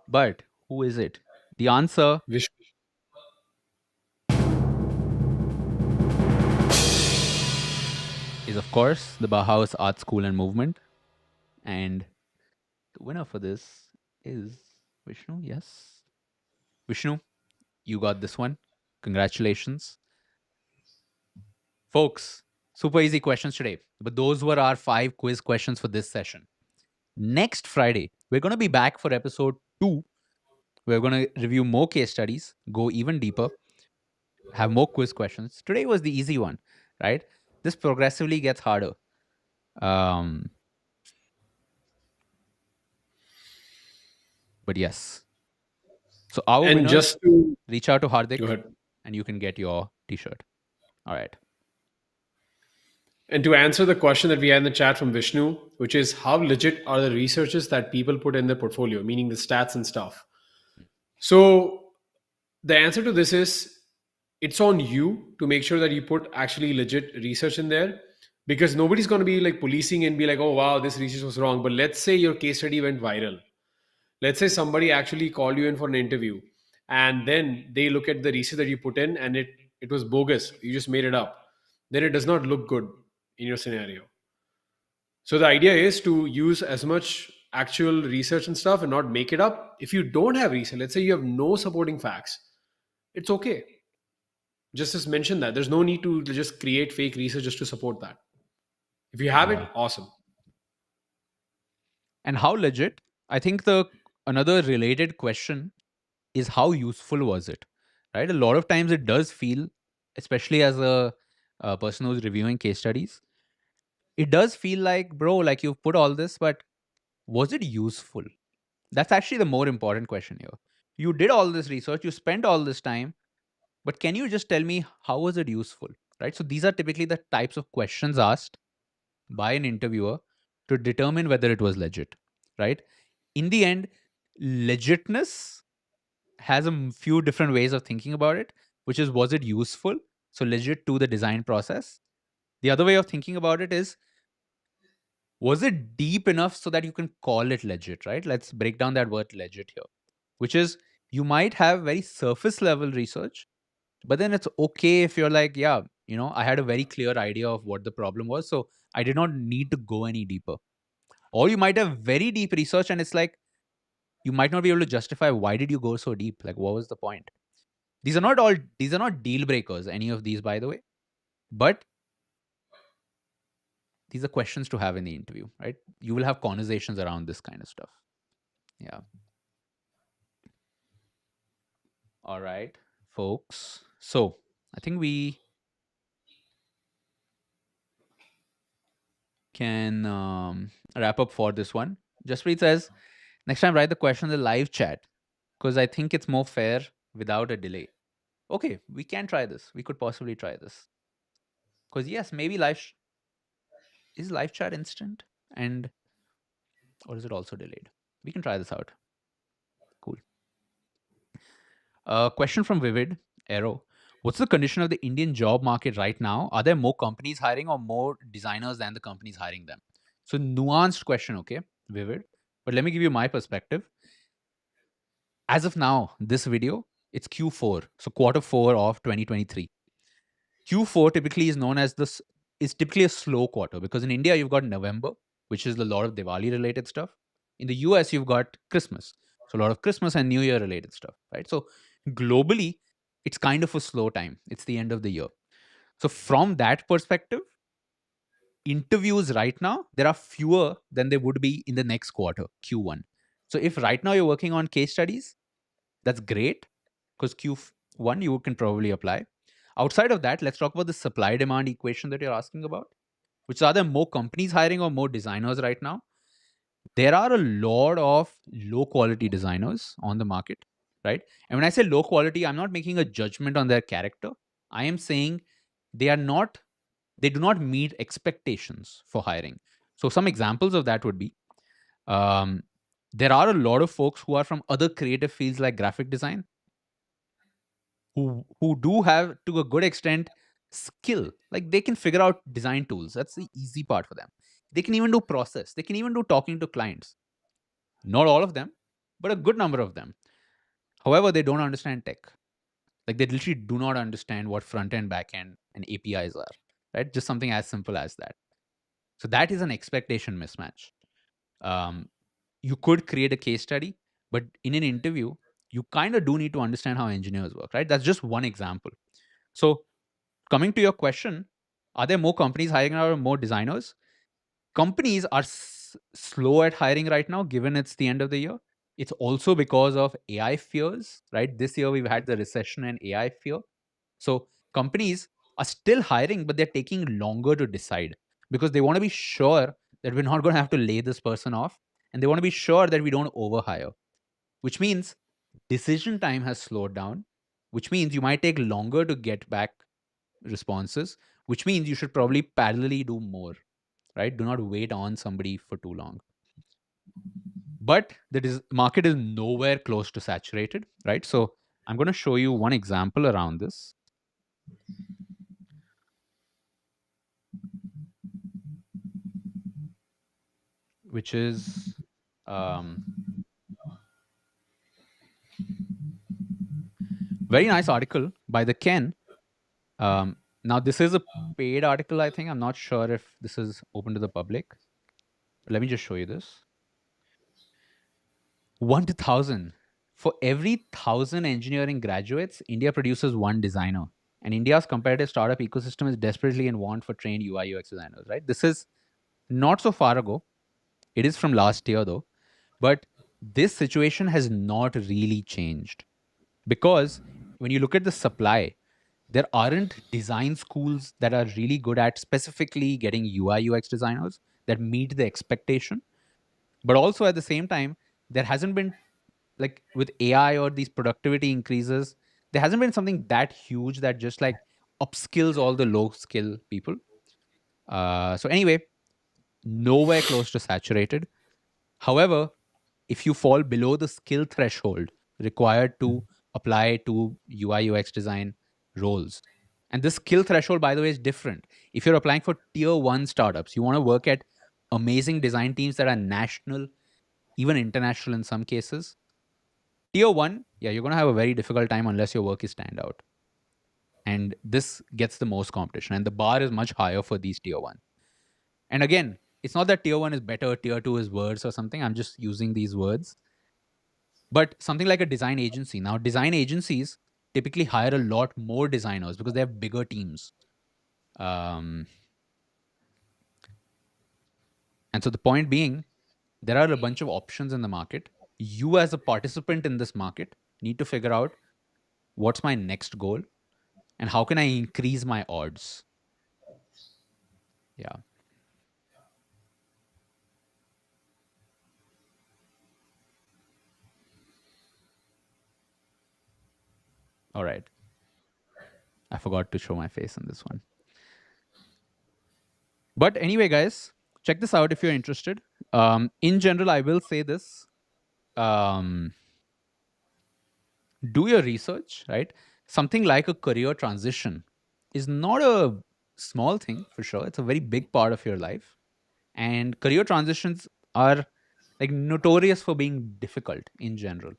But who is it? The answer Vish- is, of course, the Bauhaus Art School and Movement. And the winner for this is Vishnu. Yes. Vishnu, you got this one. Congratulations. Folks, super easy questions today. But those were our 5 quiz questions for this session. Next Friday, we're going to be back for episode 2 We're going to review more case studies, go even deeper, have more quiz questions. Today was the easy one, right? This progressively gets harder. Um, but yes. So our And winners, just to reach out to go Hardik ahead. and you can get your t-shirt. All right. And to answer the question that we had in the chat from Vishnu, which is how legit are the researches that people put in their portfolio, meaning the stats and stuff. So the answer to this is it's on you to make sure that you put actually legit research in there, because nobody's going to be like policing and be like, oh wow, this research was wrong. But let's say your case study went viral. Let's say somebody actually called you in for an interview, and then they look at the research that you put in and it was bogus, you just made it up, then it does not look good in your scenario. So the idea is to use as much actual research and stuff and not make it up. If you don't have research, let's say you have no supporting facts, it's okay. Just mention that. There's no need to just create fake research just to support that. If you have it, Yeah. awesome. And how legit? I think the another related question is how useful was it? Right? A lot of times it does feel, especially as a person who's reviewing case studies, it does feel like, bro, like you've put all this, but was it useful? That's actually the more important question here. You did all this research, you spent all this time, but can you just tell me how was it useful? Right? So these are typically the types of questions asked by an interviewer to determine whether it was legit, right? In the end, legitness has a few different ways of thinking about it, which is was it useful? So legit to the design process. The other way of thinking about it is was it deep enough so that you can call it legit, right? Let's break down that word legit here, which is you might have very surface level research, but then it's okay if you're like, yeah, I had a very clear idea of what the problem was. So I did not need to go any deeper. Or you might have very deep research and it's like, you might not be able to justify why did you go so deep? Like, what was the point? These are not deal breakers, any of these, by the way. But these are questions to have in the interview, right? You will have conversations around this kind of stuff. Yeah. All right, folks. So I think we can wrap up for this one. Jaspreet says, next time write the question in the live chat because I think it's more fair without a delay. Okay, we can try this. We could possibly try this. Because yes, maybe is live chat instant and or is it also delayed? We can try this out. Cool. Question from Vivid Arrow. What's the condition of the Indian job market right now? Are there more companies hiring or more designers than the companies hiring them? So nuanced question, okay, Vivid. But let me give you my perspective. As of now, this video, it's Q4, so quarter four of 2023. Q4 typically is known as this is typically a slow quarter because in India you've got November, which is a lot of Diwali related stuff. In the US you've got Christmas, so a lot of Christmas and New Year related stuff, right? So globally, it's kind of a slow time. It's the end of the year. So from that perspective, interviews right now there are fewer than they would be in the next quarter, Q1. So if right now you're working on case studies, that's great because Q1 you can probably apply. Outside of that, let's talk about the supply demand equation that you're asking about, which are there more companies hiring or more designers right now? There are a lot of low quality designers on the market, right? And when I say low quality, I'm not making a judgment on their character. I am saying they do not meet expectations for hiring. So some examples of that would be um, there are a lot of folks who are from other creative fields like graphic design who do have to a good extent skill, like they can figure out design tools. That's the easy part for them. They can even do process, they can even do talking to clients. Not all of them, but a good number of them. However, they don't understand tech. Like they literally do not understand what front end, back end, and APIs are, right? Just something as simple as that. So that is an expectation mismatch. um, you could create a case study, but in an interview you kind of do need to understand how engineers work, right? That's just one example. So coming to your question, are there more companies hiring or more designers? Companies are slow at hiring right now, given it's the end of the year. It's also because of AI fears, right? This year we've had the recession and AI fear. So companies are still hiring, but they're taking longer to decide because they want to be sure that we're not going to have to lay this person off. And they want to be sure that we don't overhire, which means decision time has slowed down, which means you might take longer to get back responses, which means you should probably parallelly do more, right? Do not wait on somebody for too long. But the market is nowhere close to saturated, right? So I'm going to show you one example around this, which is very nice article by the Ken. Now this is a paid article, I think. I'm not sure if this is open to the public. But let me just show you this. 1 to 1,000. For every 1,000 engineering graduates, India produces one designer. And India's competitive startup ecosystem is desperately in want for trained UI UX designers, right? This is not so far ago. It is from last year, though. But this situation has not really changed because when you look at the supply, there aren't design schools that are really good at specifically getting UI UX designers that meet the expectation. But also at the same time, there hasn't been, like with AI or these productivity increases, there hasn't been something that huge that just like upskills all the low skill people. So anyway, nowhere close to saturated. However, if you fall below the skill threshold required to apply to UI UX design roles, and this skill threshold, by the way, is different. If you're applying for tier one startups, you want to work at amazing design teams that are national, even international in some cases. Tier one, yeah, you're going to have a very difficult time unless your work is standout. And this gets the most competition, and the bar is much higher for these tier one. And again, it's not that tier one is better, tier two is worse or something. I'm just using these words. But something like a design agency. Now, design agencies typically hire a lot more designers because they have bigger teams. And so the point being, there are a bunch of options in the market. You, as a participant in this market, need to figure out what's my next goal and how can I increase my odds. Yeah. All right. I forgot to show my face in this one. But anyway, guys, check this out if you're interested. In general, I will say this. Do your research, right? Something like a career transition is not a small thing for sure. It's a very big part of your life. And career transitions are like notorious for being difficult in general.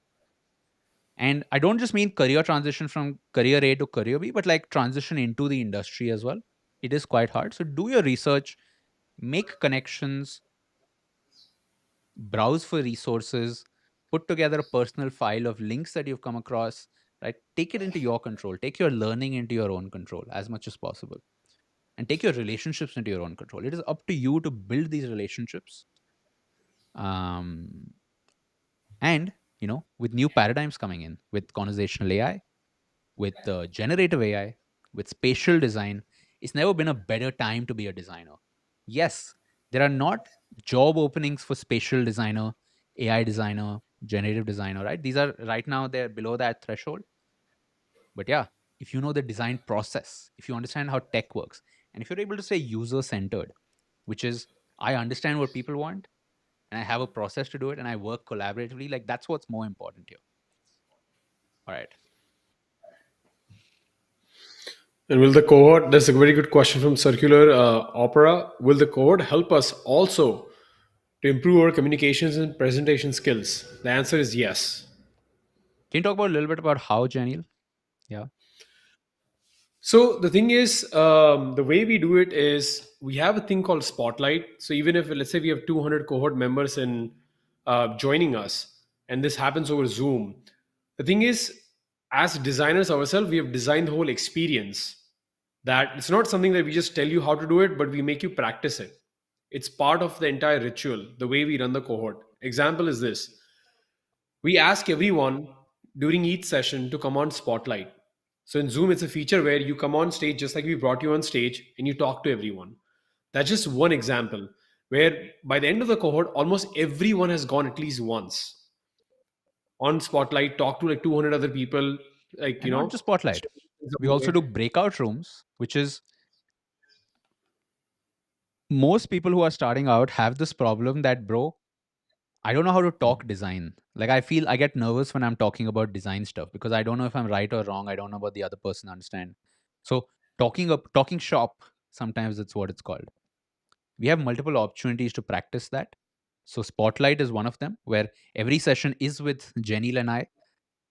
And I don't just mean career transition from career A to career B, but like transition into the industry as well. It is quite hard. So do your research, make connections, browse for resources, put together a personal file of links that you've come across, right? Take it into your control. Take your learning into your own control as much as possible. And take your relationships into your own control. It is up to you to build these relationships. And, with new paradigms coming in, with conversational AI, with generative AI, with spatial design, it's never been a better time to be a designer. Yes, there are not job openings for spatial designer, AI designer, generative designer, right? These are right now, they're below that threshold. But yeah, if you know the design process, if you understand how tech works, and if you're able to say user centered, which is I understand what people want and I have a process to do it and I work collaboratively, like that's what's more important here. All right. And will the cohort, that's a very good question from Circular Opera. Will the cohort help us also to improve our communications and presentation skills? The answer is yes. Can you talk about a little bit about how, Janil? Yeah. So the thing is, the way we do it is we have a thing called Spotlight. So even if, let's say, we have 200 cohort members in joining us, and this happens over Zoom, the thing is, as designers ourselves, we have designed the whole experience. That it's not something that we just tell you how to do it, but we make you practice it. It's part of the entire ritual, the way we run the cohort. Example is this: We ask everyone during each session to come on spotlight. So in Zoom, it's a feature where you come on stage just like we brought you on stage and you talk to everyone. That's just one example where by the end of the cohort, almost everyone has gone at least once on spotlight, talk to like 200 other people, like, And not just spotlight. We also do breakout rooms, which is most people who are starting out have this problem that, bro, I don't know how to talk design. Like I feel I get nervous when I'm talking about design stuff because I don't know if I'm right or wrong. I don't know what the other person understand. So talking shop, sometimes it's what it's called. We have multiple opportunities to practice that. So Spotlight is one of them where every session is with Jenny and I,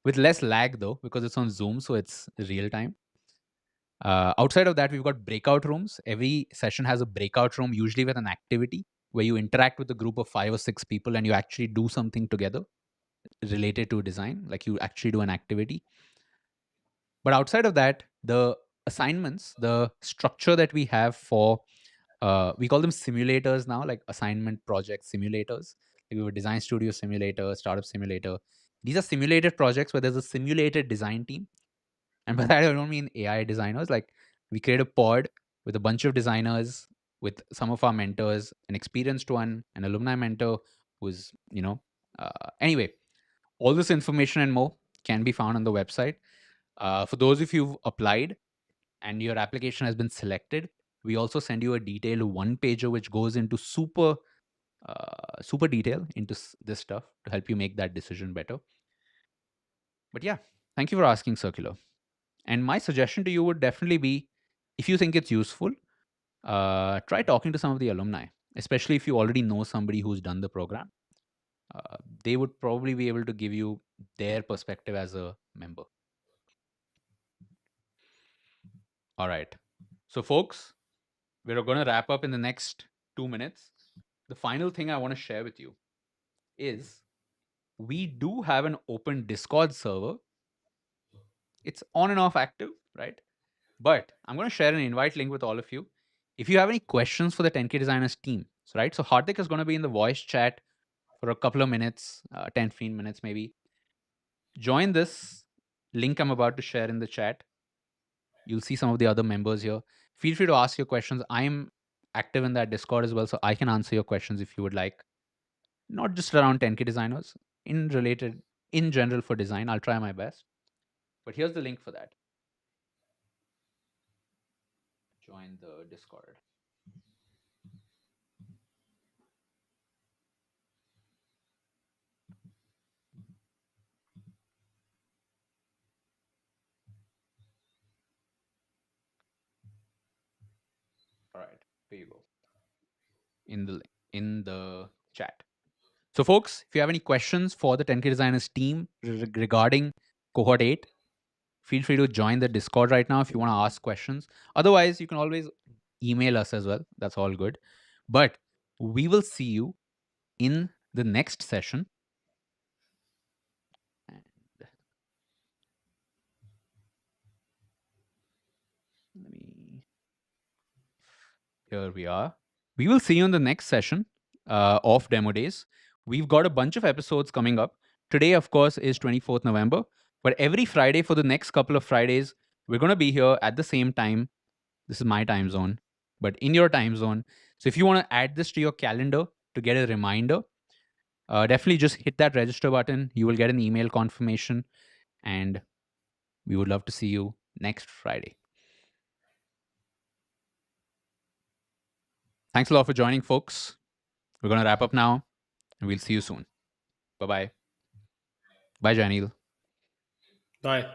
with less lag though, because it's on Zoom, so it's real time. Outside of that, we've got breakout rooms. Every session has a breakout room, usually with an activity where you interact with a group of 5 or 6 people and you actually do something together related to design, like you actually do an activity. But outside of that, the assignments, the structure that we have for, we call them simulators now, like assignment project simulators. Like we have a design studio simulator, startup simulator. These are simulated projects where there's a simulated design team. And by that, I don't mean AI designers. Like we create a pod with a bunch of designers, with some of our mentors, an experienced one, an alumni mentor who's, anyway, all this information and more can be found on the website. For those of you who've applied and your application has been selected, we also send you a detailed one pager which goes into super detail into this stuff to help you make that decision better. But yeah, thank you for asking, Circular. And my suggestion to you would definitely be, if you think it's useful, try talking to some of the alumni, especially if you already know somebody who's done the program. They would probably be able to give you their perspective as a member. All right. So, folks, we're going to wrap up in the next 2 minutes. The final thing I want to share with you is we do have an open Discord server. It's on and off active, right? But I'm going to share an invite link with all of you. If you have any questions for the 10K designers team, so right, so Hardik is going to be in the voice chat for a couple of minutes, 10, 15 minutes maybe. Join this link I'm about to share in the chat. You'll see some of the other members here. Feel free to ask your questions. I'm active in that Discord as well, so I can answer your questions if you would like. Not just around 10K designers, in general for design. I'll try my best. But here's the link for that. Join the Discord. All right, here you go. In the chat. So, folks, if you have any questions for the 10K designers team regarding cohort 8, feel free to join the Discord right now if you want to ask questions. Otherwise, you can always email us as well. That's all good. But we will see you in the next session. And let me. Here we are. We will see you in the next session of Demo Days. We've got a bunch of episodes coming up. Today, of course, is 24th November. But every Friday for the next couple of Fridays, we're going to be here at the same time. This is my time zone, but in your time zone. So if you want to add this to your calendar to get a reminder, definitely just hit that register button. You will get an email confirmation, and we would love to see you next Friday. Thanks a lot for joining, folks. We're going to wrap up now, and we'll see you soon. Bye-bye. Bye, Janil. Bye.